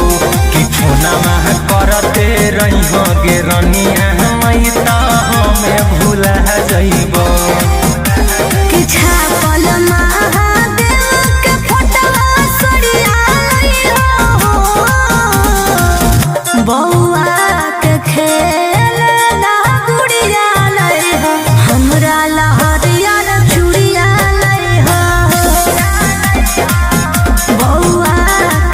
कि फोना मह करते रही हो गे रनिया मई त हमें भूला जइबौ कि छापल महादेव के फोटवा सड़िया लइहो बौआ के खेले ना गुड़िया लइहो हमरा लहरिया रे चूड़िया लइहो बौआ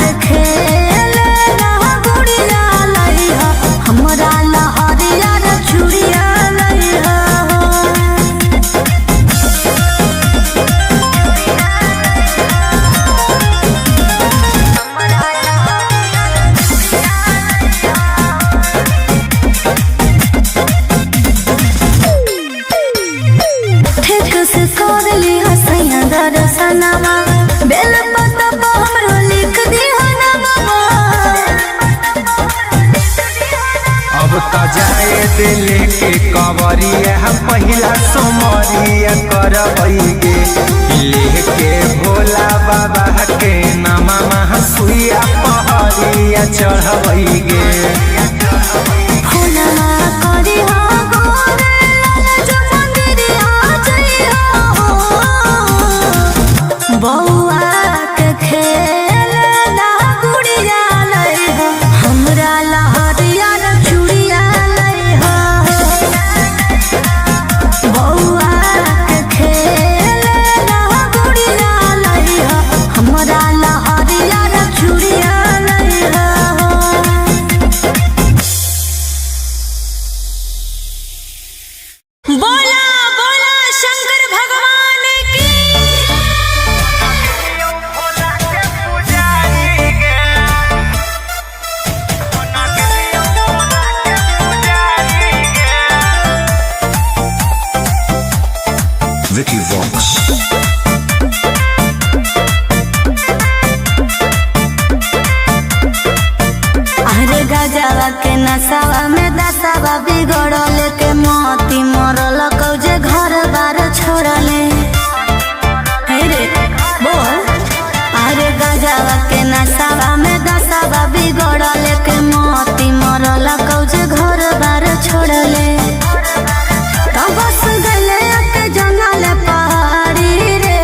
के खेले ना गुड़िया लइहो हमरा लहरिया रे चूड़िया लइहो ठीक से कर ली हसैया दर्शनवा बेल पत्ता पर हमरो लिख दिहा नमवा अब त जाए दिल के कवरिया पहिला सोमरिया करबैगे लेके भोला बाबा के नामा सुइया पहरिया चढ़बैगे फोनमा करी हो गोरे लाल जो मंदिरिया जइहो बौआ के खेले ना गुड़िया लइहो हमरा लहरिया रे चूड़िया लइहो बौआ के खेले ना गुड़िया लइहो हमरा लहरिया रे चूड़िया लइहो बोला बोला शंकर भगवान की Vicky Vox. अरे गजवा के नसावा में दसावा बिगड़ल के मोती मरल कौजे घर बार छोड़ले हे रे बोल अरे गजवा के नसावा में दसावा बिगड़ल के मोती मरल कौजे घर बार छोड़ले तो बस गले के जंगल पहाड़ी रे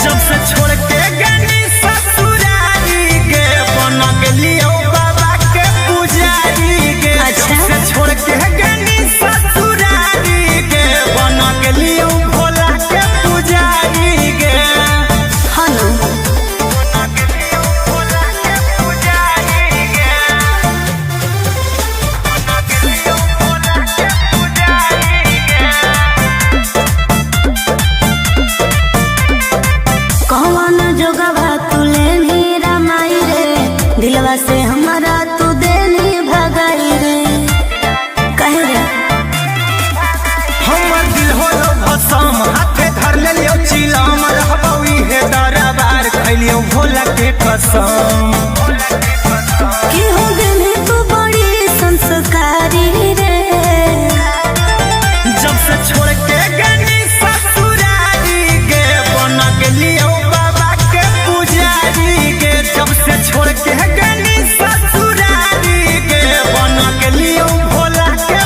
जब से छोड़ के गनी ससुरारी के बन गेलियो बाबा के पुजारी के अच्छा। जब से छोड़ के गनी ससुरारी के बन गेलियो भोला के पुजारी के हनु बन गेलियो भोला के पुजारी के बन गेलियो भोला के पुजारी के कौन जोगवा तू लेनी रमाई रे दिलवा से हमारा तू देनी भगाई रे कहे रे हमर दिल होलो भसम हाथे धर लेलियो चिलम रहबौ इहे दरबार खैलियो भोला के कसम कि हो गने तू बड़ी संस्कारी रे जब से छोड़ के गनी ससुरारी के बन गेलियो बाबा के पुजारी के जब से छोड़ के गनी ससुरारी के बन गेलियो भोला के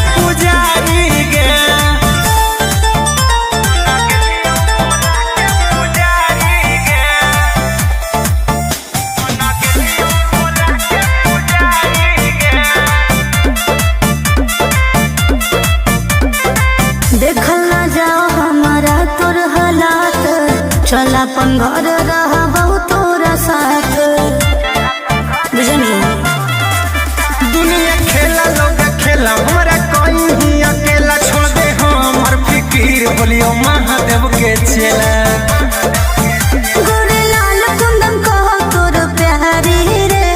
चल अपन घर रहबौ तोरा साथ बुझनी। दुनिया खेला लोग खेला हमरा कहीं अकेला छोड़ दे हमर फिकीर बोलियो महादेव के चेला। गोरे लाल कुंदन कहो तोर प्यारी रे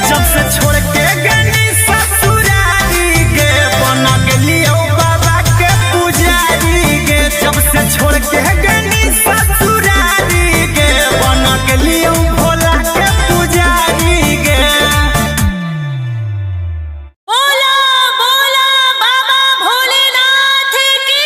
जब से छोड़ के गनी ससुरारी गे बन गेलियो बाबा के पुजारी गे। जब से छोड़ के गनी ससुरारी गे बन गेलियो भोला के पुजारी गे। बोला बोला बाबा भोलेनाथ की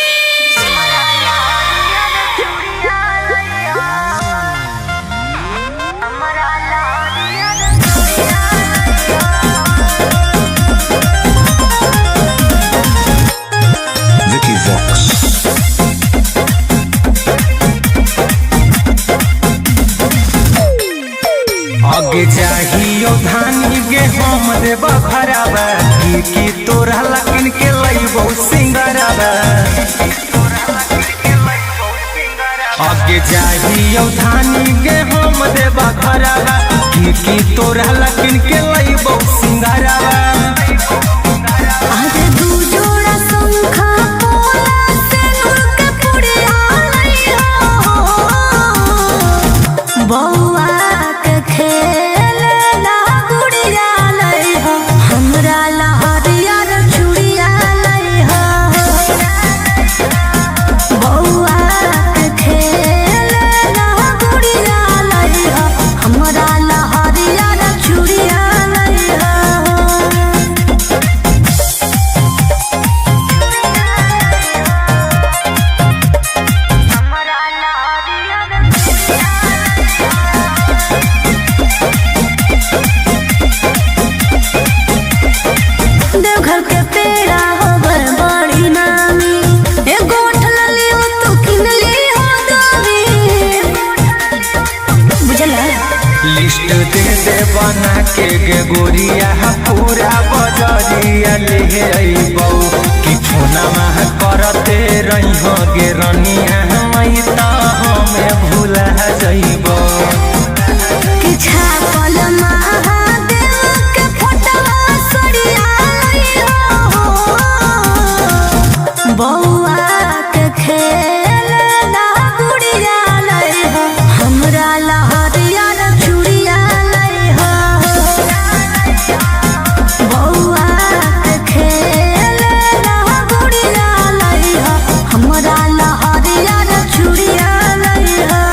Vicky Vox. आगे चाहियो धानी गे हम देबा भरावा की तोरा लकिन के लइबो सिंगरावा। आगे चाहियो धानी गे हम देबा भरावा की तोरा लकिन के लइबो सिंगरावा। आज दू जोड़ा शंखा पोला से नूर के पुड़िया लइहो बौआ के खेलना गुड़िया लइहो हमरा लहरिया रे चूड़िया लइहो बौआ के खेलना गुड़िया लइहो हमरा लहरिया रे चूड़िया लइहो। देवघर के पेड़ा होबर बड़ी नामी ए गोठ ललियो तू किन ली हो दावी बुझला। लिस्ट दे दे बना के गे गोरिया पूरा बजरिया ले अइबौ कि फोनमा करते रहिहो गे रनिया मई त हमें भूला जइबौ। कि छापल महादेव के फोटवा सरिया लइहो बौआ के खेलना गुड़िया लइहो हमरा लहरिया रे चूड़िया लइहो बौआ के खेलना गुड़िया लइहो हमरा लहरिया रे चूड़िया लइहो।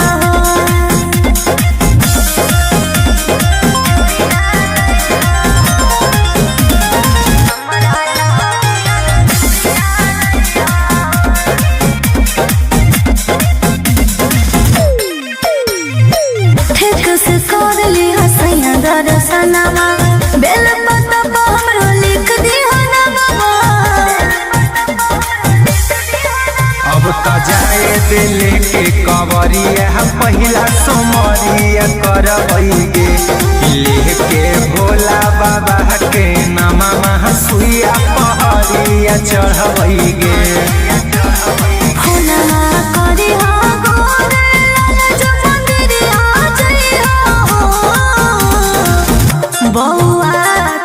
ठीक से कर ली हसैया दर्शनमा बेल पत्ता पर हमरो लिख दी हनवा। अब त जाए दिल के कवरिया पहिला सोमरिया करबै गे लेके भोला बाबा के नामा सुइया पहरिया चढ़बै गे। फुलना करी हो गोरे लाल जो मंदिरिया जइहो बौआ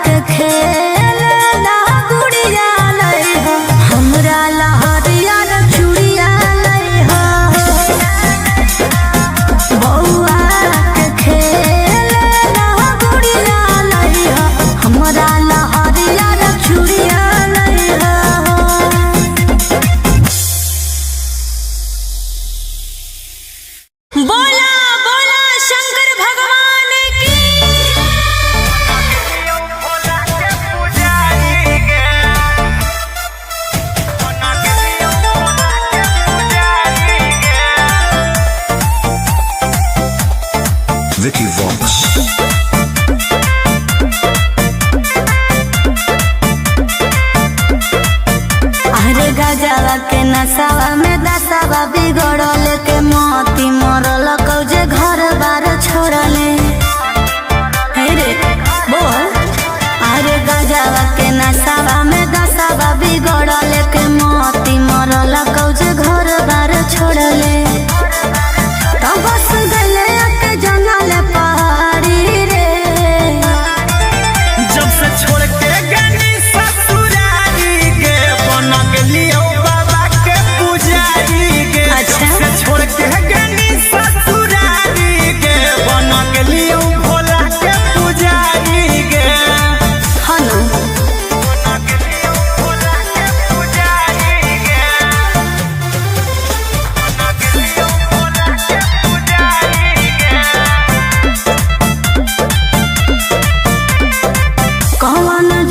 के खेलना गुड़िया लइहो हमरा लहरिया रे चूड़िया लइहो बौआ के खेलना गुड़िया लइहो हमरा लहरिया रे चूड़िया लइहो। बोला बोला शंकर भगवान की Vicky Vox. अरे गजवा के नसावा में दसावा बिगड़ल के मोती मरल कौजे घर बार छोड़ले हे रे बोल। अरे गजवा के नसावा में दसावा बिगड़ल के मोती मरल कौजे घर बार छोड़ले।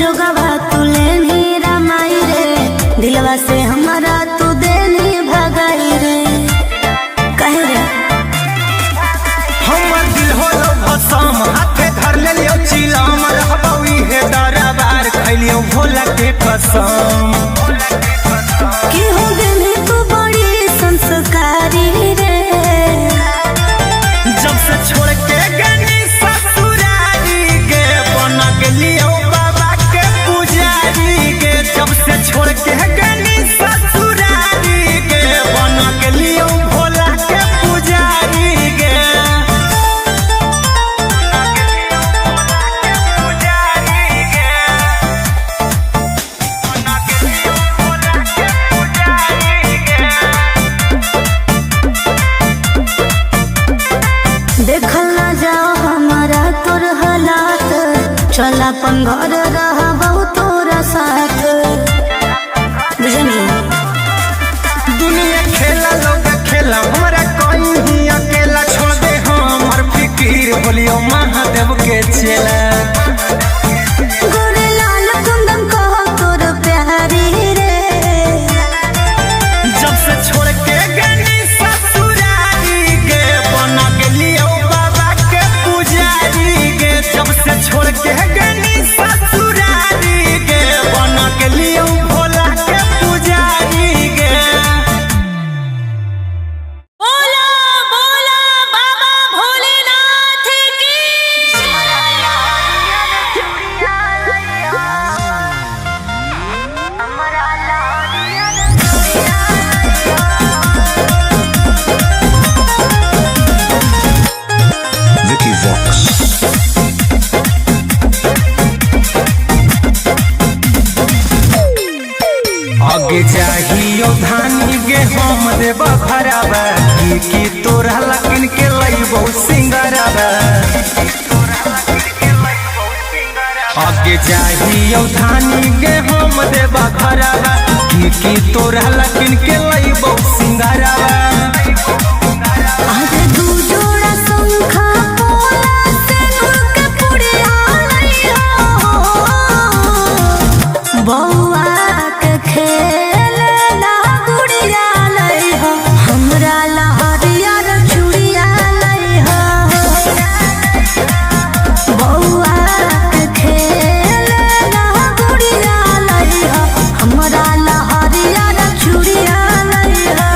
जोगवा तू लेनी रामाई रे, दिलवा से हमारा तू देनी भगाई रे। कहे रे हमर दिल होलो भसम, हाथे धर ले लियो चिलम, रहबई हे दरबार खैलियो भोला के कसम। कि हो गेली तू बड़ी संस्कारी रे, जब से छोड़ के गनी ससुरारी गे, बन गेलियो बाबा के पुजारी गे। जब से छोड़ के गनी ससुरारी गे, बन गेलियो भोला के पुजारी गे। देखल ना जाओ हमारा तोर हालात, चल अपन घर रहबो तोरा साथ। बुझनी दुनिया खेला लोग खेला, हमरा कोई ही अकेला छोड़ दे। हमर फिकीर होलियो महादेव के चेला। गोरे लाल कुंदन कहो तोर प्यारी रे, जब से छोड़ के गनी ससुरारी गे, बन गेलियो बाबा के पुजारी गे। जब से छोड़ के गनी ससुरारी गे, बन गेलियो भोला के पुजारी गे। बोला बोला बाबा भोलेनाथ की। Vicky Vox. आगे चाहियो धानी गे, हम देब खराबा की तोरा लकिन के लइबो सिंगराबा। आगे चाहियो धानी गे, हम देब खराबा की तोरा लकिन के लइबो सिंगराबा। आज दू जोड़ा शंखा पोला सिंदूर के पुड़िया लइहो, बौआ के खेलना गुड़िया लइहो, हमरा लहरिया रे चूड़िया लइहो। बौआ के खेलना गुड़िया लइहो, हमरा लहरिया रे चूड़िया लइहो।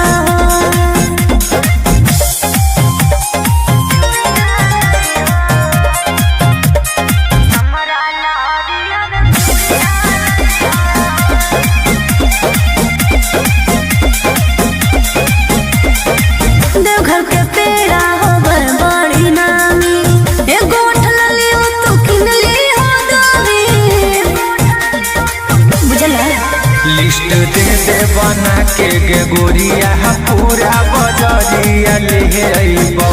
देवघर के पेड़ा होवे बड़ी नामी, एगो उठल लियो तू किन लियो दामी। बुझला लिस्ट दे दे बना के गे गोरिया, पूरा बजरिया ले अइबौ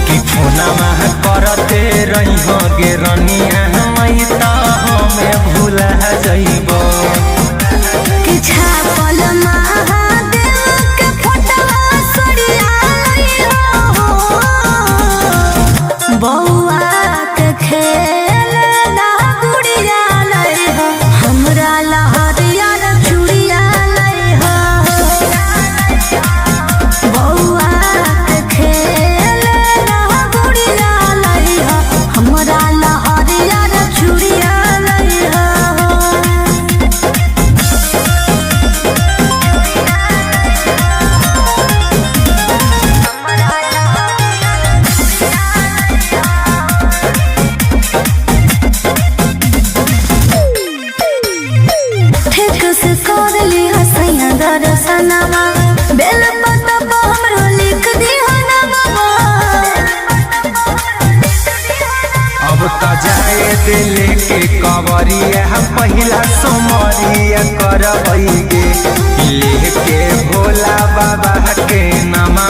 कि फोना मह करते रही गे रनिया, मई त हमें भूला जइबौ। कि छापल महादेव के फोटवा सड़िया लइहो, बौआ के खेलना गुड़िया लइहो, हमरा लहरिया रे चूड़िया लइहो। बौआ के खेलना गुड़िया लइहो, हमरा लहरिया रे चूड़िया लइहो। ठीक से कर ली हसैया दर्शनमा, बेल पतबा हमरो लिख दिहो ना बाबा। अब त जाए दिल के कवरिया, पहिला सोमरिया करबई गे, लेके भोला बाबा के नामा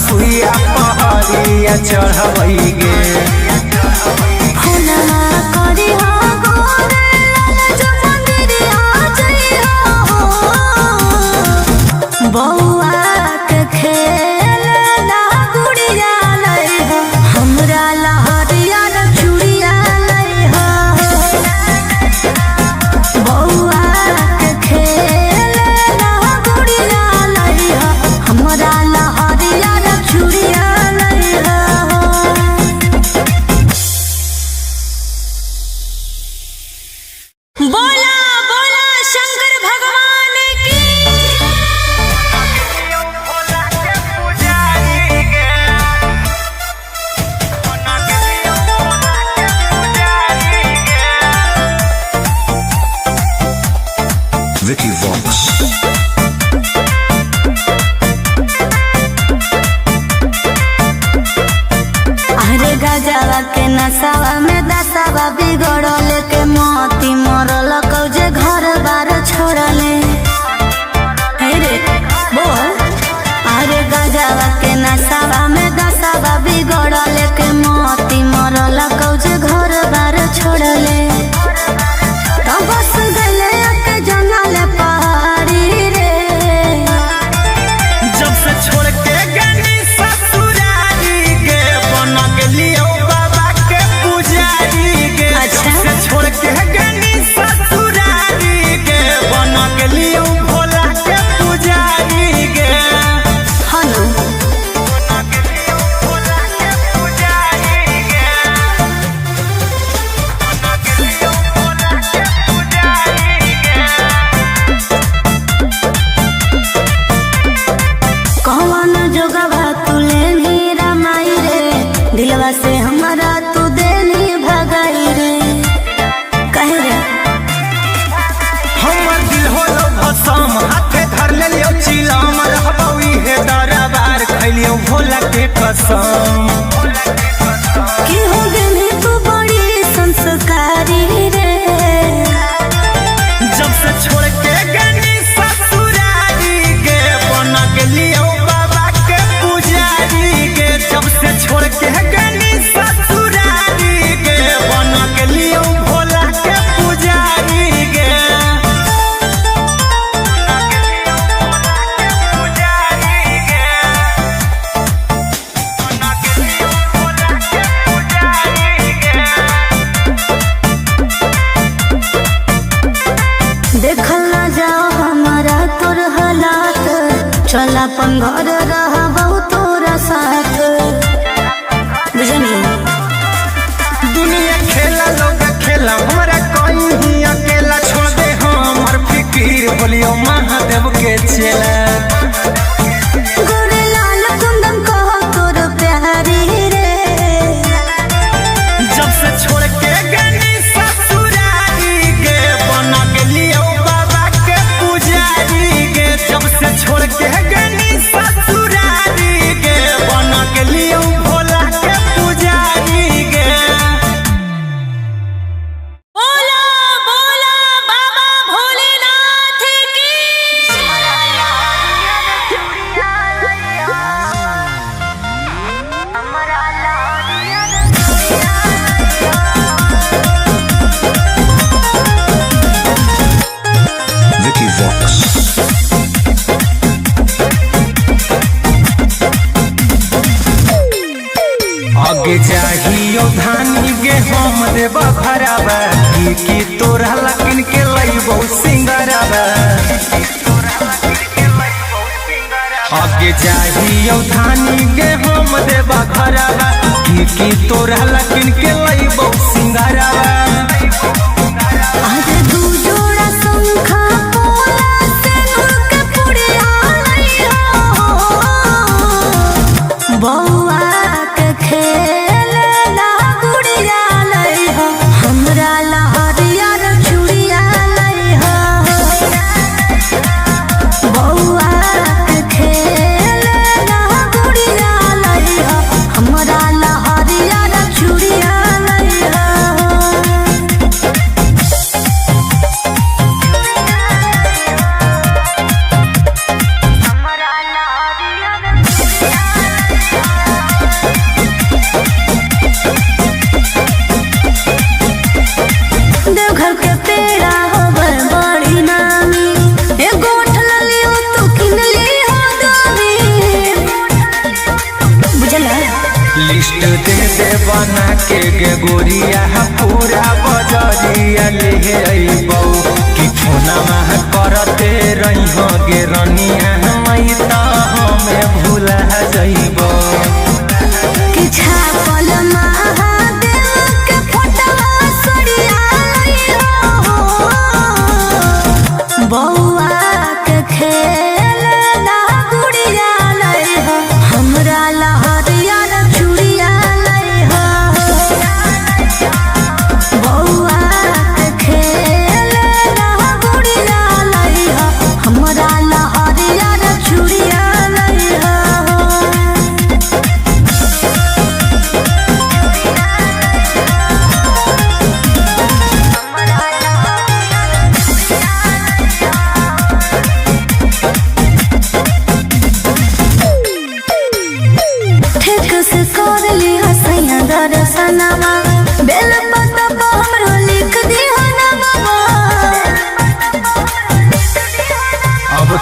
सुइया पहरिया चढ़बई गे। फुलवा करिहो गोरे लाल जो मंदिरिया जइहो, बौआ के खेलना गुड़िया लइहो, हमरा लहरिया रे चूड़िया लइहो। Vicky Vox. अरे गजवा के नसावा में दसावा बिगड़ल के मोती मरल कौजे घर बार छोड़ले। हे रे बोल। अरे गजवा के नसावा में दसावा बिगड़ल के मोती मरल कौजे घर बार छोड़ले। तो बस गले के जंगल पहाड़ी रे। जब से छोड़ के गनी ससुरारी गे बना गेलियो बाबा के पुजारी गे। अच्छा। जब से छोड़ के गनी ससुरारी गे बना गेलियो भोला के पुजारी गे। हनु बना गेलियो भोला के पुजारी गे। बना गेलियो भोला के पुजारी गे। कौन जोगवा तुले नीरा माई रे। दिलवा से हमारा तू देनी भगाई रे। कहे रे हमर दिल होलो भसम हाथे धर लेलियो चिलम रहबौ इहे दरबार खैलियो भोला के कसम। कि हो गेली तू बड़ी संस्कारी रे। जब से छोड़ के गनी ससुरारी गे बना गेलियो बाबा के पुजारी गे। जब से छोड़ के गनी ससुरारी गे बना गेलियो भोला के पुजारी गे। बना गेलियो भोला के पुजारी गे। बना गेलियो भोला के पुजारी गे। देखल ना जाओ हमारा तोर हालात। चल अपन घर रहबौ तोरा साथ। बुझनी दुनिया खेला लोग खेला हमारा कोई ही अकेला छोड़ दे हमर फिकीर बोलियो महादेव के चेला। गोरे लाल कुंदन कहो तोर प्यारी रे। जब से छोड़ के गनी ससुरारी गे बना गेलियो बाबा के पुजारी गे। जब से छोड़ के गनी ससुरारी गे बना गेलियो भोला के पुजारी गे। बोला बोला बाबा भोलेनाथ की। Vicky Vox. आगे चाहियो धानी गे हम देबा खराबा की तोरा लकिन के लइबो सिंगराबा। आगे चाहियो धानी गे हम देबा खराबा की तोरा लकिन के लइबो सिंगराबा। आज दू जोड़ा शंखा पोला सिंदूर के पुड़िया लइहो। बौआ के खेलना गुड़िया लइहो। हमरा ला हरियर चूड़िया लइहो। बौआ के खेलना गुड़िया लइहो। हमरा ला हरियर चूड़िया लइहो।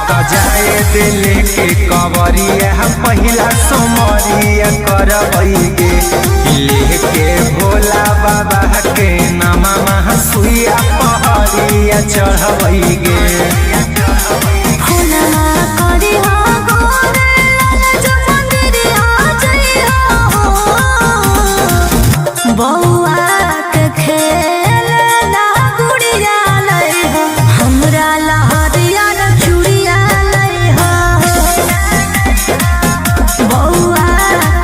तो जाए दिल के कवरिया पहिला सोमरिया करबैगे लेके भोला बाबा के नामा सुइया पहरिया चढ़बैगे। बउआ के खेल ना गुड़िया लई हो हमरा लहरिया न चूड़िया लई हो। बउआ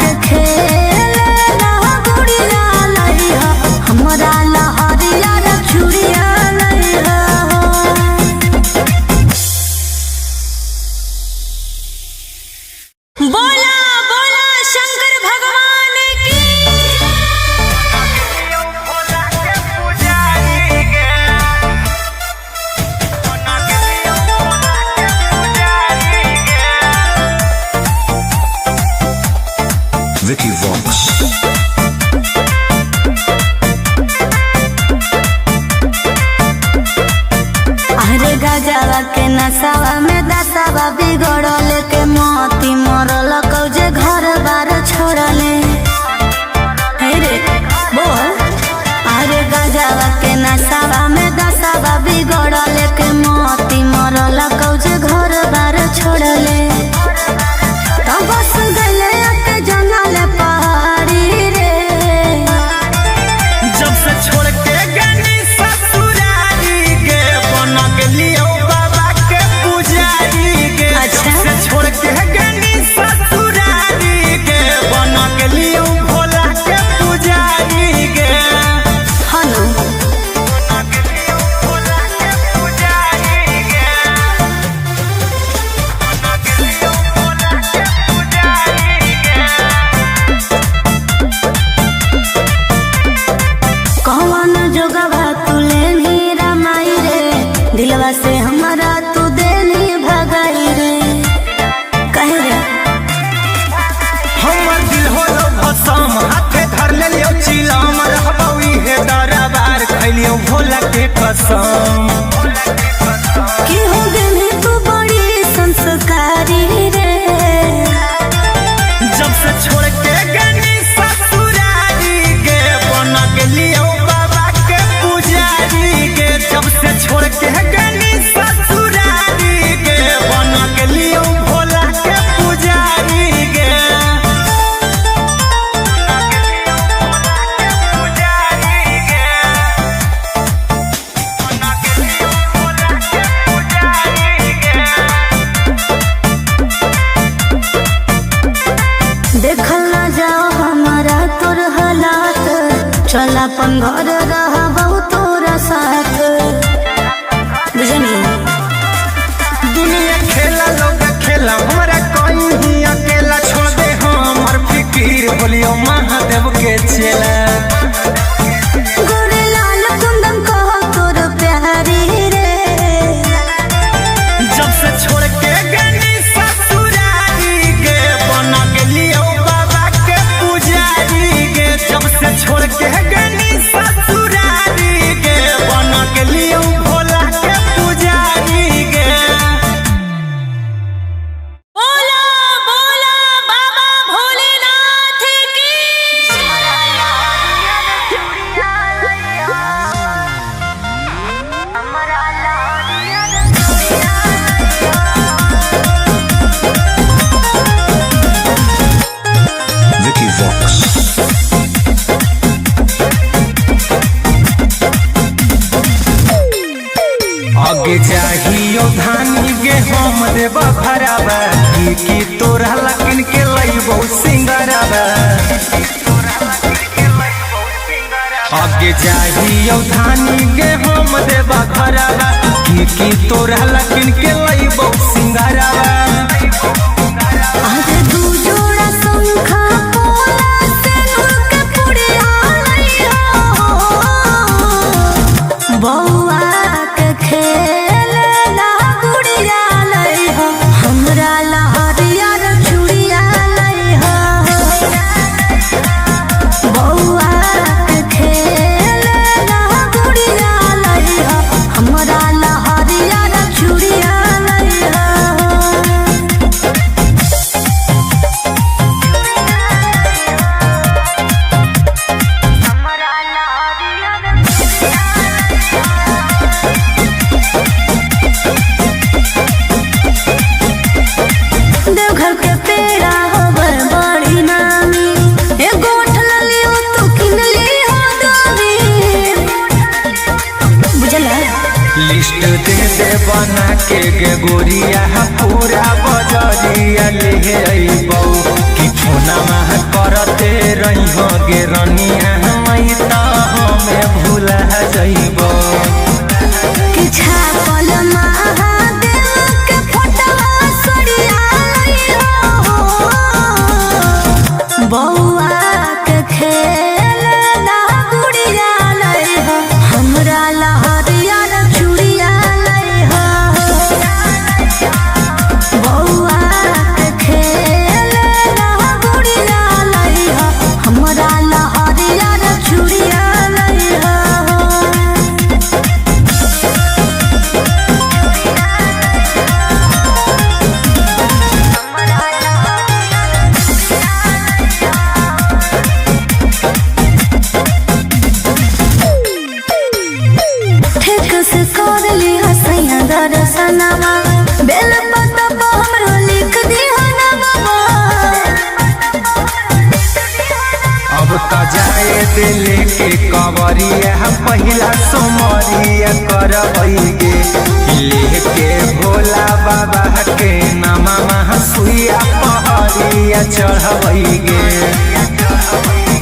के खेल ना गुड़िया लई हो हमरा लहरिया न चूड़िया लई हो। बोला बोला शंकर भगवान की। Vicky Vox. अरे गजवा के नसावा में दसावा बिगड़ल के मोती मरल कौजे घर बार छोड़ले। हे रे बोल। अरे गजवा के नसावा में दसावा बिगड़ल के मोती मरल कौजे घर बार छोड़ले। तो बस गले के जंगल पहाड़ी रे। जब से छोड़ के गनी ससुरारी गे बन गेलियो बाबा के पुजारी गे। अच्छा। जब से छोड़ के गनी ससुरारी गे बन गेलियो भोला के पुजारी गे। हनु बन गेलियो भोला के पुजारी गे। बन गेलियो भोला के पुजारी गे। कौन जोगवा तू लेनी रमाई रे दिलवा से हमारा तू देनी भगाई रे। कहे रे हमर दिल होलो भसम हाथे धर लेलियो चिलम रहबौ इहे दरबार खैलियो भोला के कसम। कि हो गनी तू बड़ी संस्कारी रे। जब से छोड़ के गनी ससुरारी गे बन गेलियो बाबा के पुजारी गे। जब से छोड़ के गनी ससुरारी गे बन गेलियो भोला के पुजारी गे। पुजारी गे। बन गेलियो भोला के पुजारी गे। देखल ना जाओ हमारा तोर हालात चल अपन घर रहबौ तोरा साथ। बुझनी दुनिया खेला लोग खेला हमरा कहीं अकेला छोड़ दे हमर फिकीर बोलियो महादेव के चेला। गोरे लाल कुंदन कहो तोर प्यारी रे। जब से छोड़ के गनी ससुरारी गे बन गेलियो बाबा के पुजारी गे। जब से छोड़ के गनी ससुरारी गे बन गेलियो भोला के पुजारी गे। बोला बोला बाबा भोलेनाथ की। Vicky Vox. आगे जाहियो धानी गे हम देबा भराबा की तोरा लकिन के लइबो सिंगराबा। आगे जाहियो धानी गे हम देबा भराबा की तोरा लकिन के लइबो सिंगराबा। आज दू जोड़ा शंखा पोला से नूर के पुड़िया लई हो। बउआ के खेल ना गुड़िया लई हो हमरा लहरिया न चूड़िया लई हो। बउआ के खेल ना गुड़िया लई हो हमरा लहरिया न चूड़िया लई हो। बना के गे गोरिया पूरा बजरिया ले अइबौ कि फोनमा करते रही हो गे रनिया मई त हमें भूला जइबौ कि छापल महादेव के फोटवा सरिया लइहो बौआ के खेल ना गुड़िया लइहो हमरा लहरिया चूड़िया लइहो बौआ के खेल ना गुड़िया लइहो हमरा लहरिया चूड़िया लइहो ठीक से कर ली हसैया दर्शनमा बेल पत्ता पर हमरो लिख दी हनवा अब त जाए दिल के कवरिया पहिला सोमरिया करबै गे लेके भोला बाबा के नामा सुइया पहरिया चढ़बै गे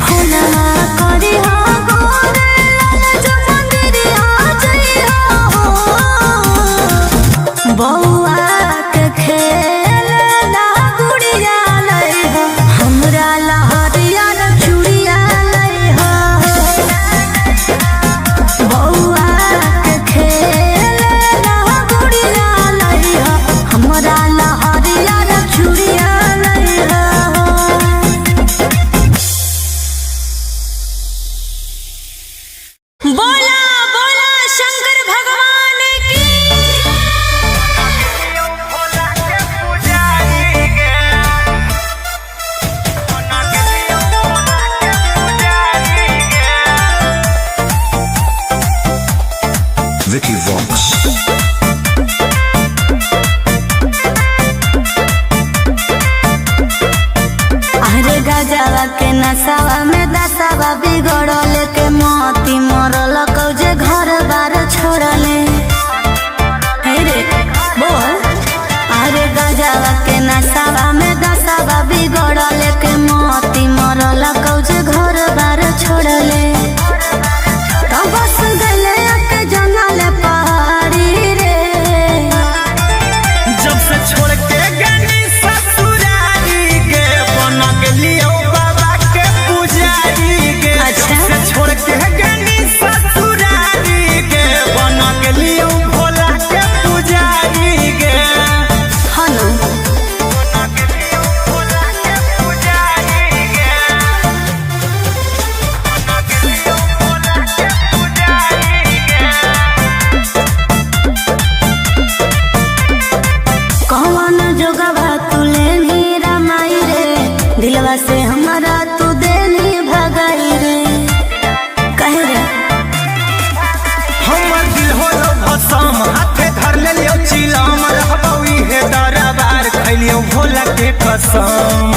फुलवा करी हो गोरे लाल जो मंदिरिया जइहो बौआ के खेल ना गुड़िया लइहो हमरा लहरिया चूड़िया लइहो बौआ के खेल ना गुड़िया लइहो हमरा लहरिया चूड़िया लइहो बोला बोला शंकर भगवान की Vicky Vox. अरे गजवा के नसावा में दसावा बिगड़ल के मोती मरल कौजे घर बार छोड़ले हे रे बोल अरे गजवा के नसावा में दसावा बिगड़ल के मोती मरल कौजे घर बार छोड़ले तो बस गले के जंगल पहाड़ी रे जब से छोड़ के गनी ससुरारी गे बन गेलियो बाबा के पुजारी गे अच्छा। जब से छोड़ के गनी ससुरारी गे बन गेलियो भोला के पुजारी गे हनु बन गेलियो भोला के पुजारी गे बन गेलियो भोला के पुजारी गे कौन जोगवा तुले नी रमाई रे दिलवा से हमारा तू देनी भगाई रे कहे रे हमर दिल होलो भसम हाथे धर लेलियो चिलम रहबौ इहे दरबार खैलियो भोला के कसम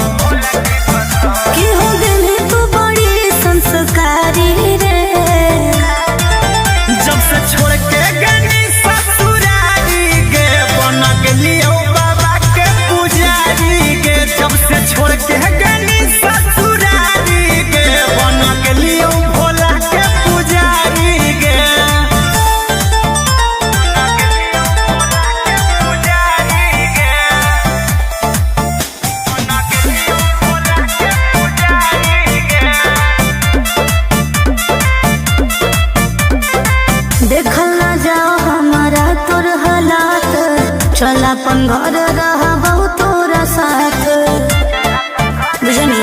कि हो देनी तू बड़ी संस्कारी रे जब से छोड़ के गनी ससुरारी गे बन गेलियो बाबा के पुजारी गे जब से छोड़ के गनी ससुरारी गे बन गेलियो भोला के पुजारी गे पुजारी गे बन गेलियो भोला के पुजारी गे देखल ना जाओ हमारा तोर हालात चल अपन घर रह बहुत तोरा साथ बुझनी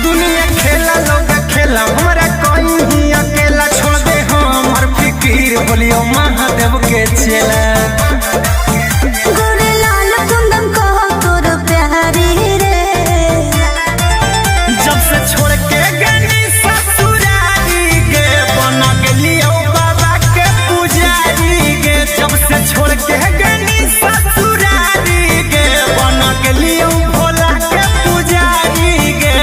दुनिया खेला लोग खेला हमरा कोई ही अकेला छोड़ दे हमर फिकीर बोलियो महादेव के चेला गोरे लाल कुंदन कहो तोर प्यारी रे जब से छोड़ के गनी ससुरारी गे बन गेलियो बाबा के पुजारी गे जब से छोड़ के गनी ससुरारी गे बन गेलियो भोला के पुजारी गे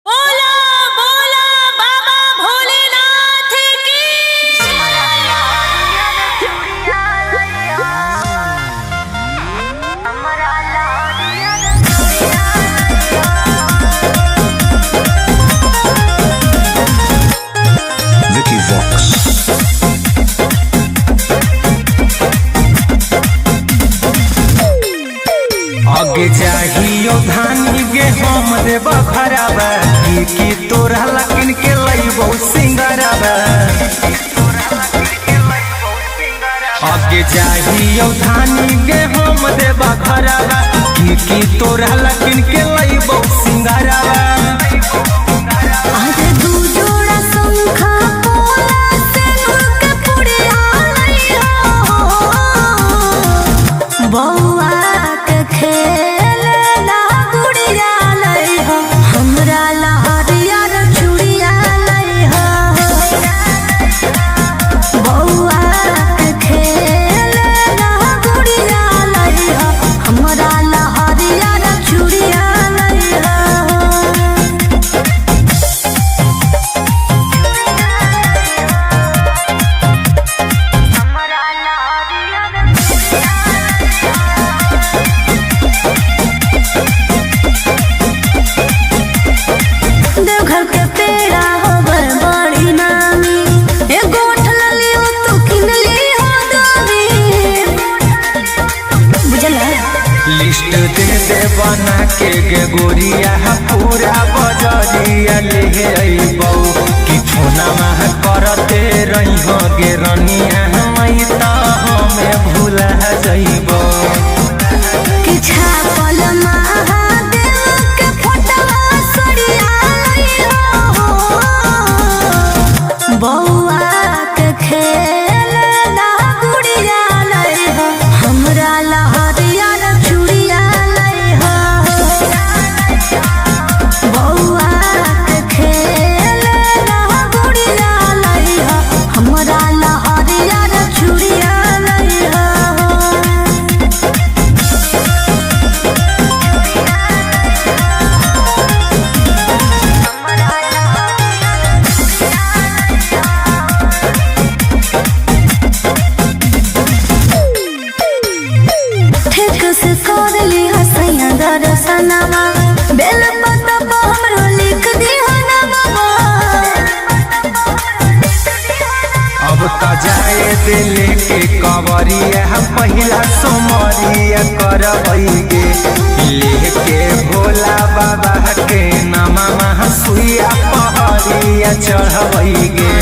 बोला बोला बाबा भोलेनाथ की आगे चाहियो धानी गे हम देब खराबा की तोरा लकिन के लईबो सिंगराबा आगे चाहियो धानी गे हम देब खराबा की तोरा लकिन के लईबो सिंगराबा आजे दू जोड़ा शंखा पोला से नुरके पुड़िया लइहा बौआ के खेलना गुड़िया लइहा हमरा ला हरियर चूड़िया लइहा बौआ के खेलना गुड़िया लइहा हमरा ला हरियर चूड़िया लइहा देवघर के पेड़ा होवे बड़ी नामी एगो उठलली हो तू किनली हो दामी बुझला लिस्ट दे दे बना के गे गोरिया पूरा बजरिया ले अइबौ कि फोना मह करते रही हो गे रनिया मई त हमें भूला जइबौ कि छापल महादेव के फोटवा सड़िया लइहा बौआ के खेलना गुड़िया लइहा हमरा ला हरियर चूड़िया लइहा बौआ के खेलना गुड़िया लइहा हमरा ला हरियर चूड़िया लइहा ठीक से कर ली हसैया दर्शनमा बेल पत्ता पर हमरो लिख दिहा नामा अब त जाए दिल के कवरिया पहिला सोमरिया करबै गे लेके भोला बाबा के नामा सुइया पहरिया चढ़बै गे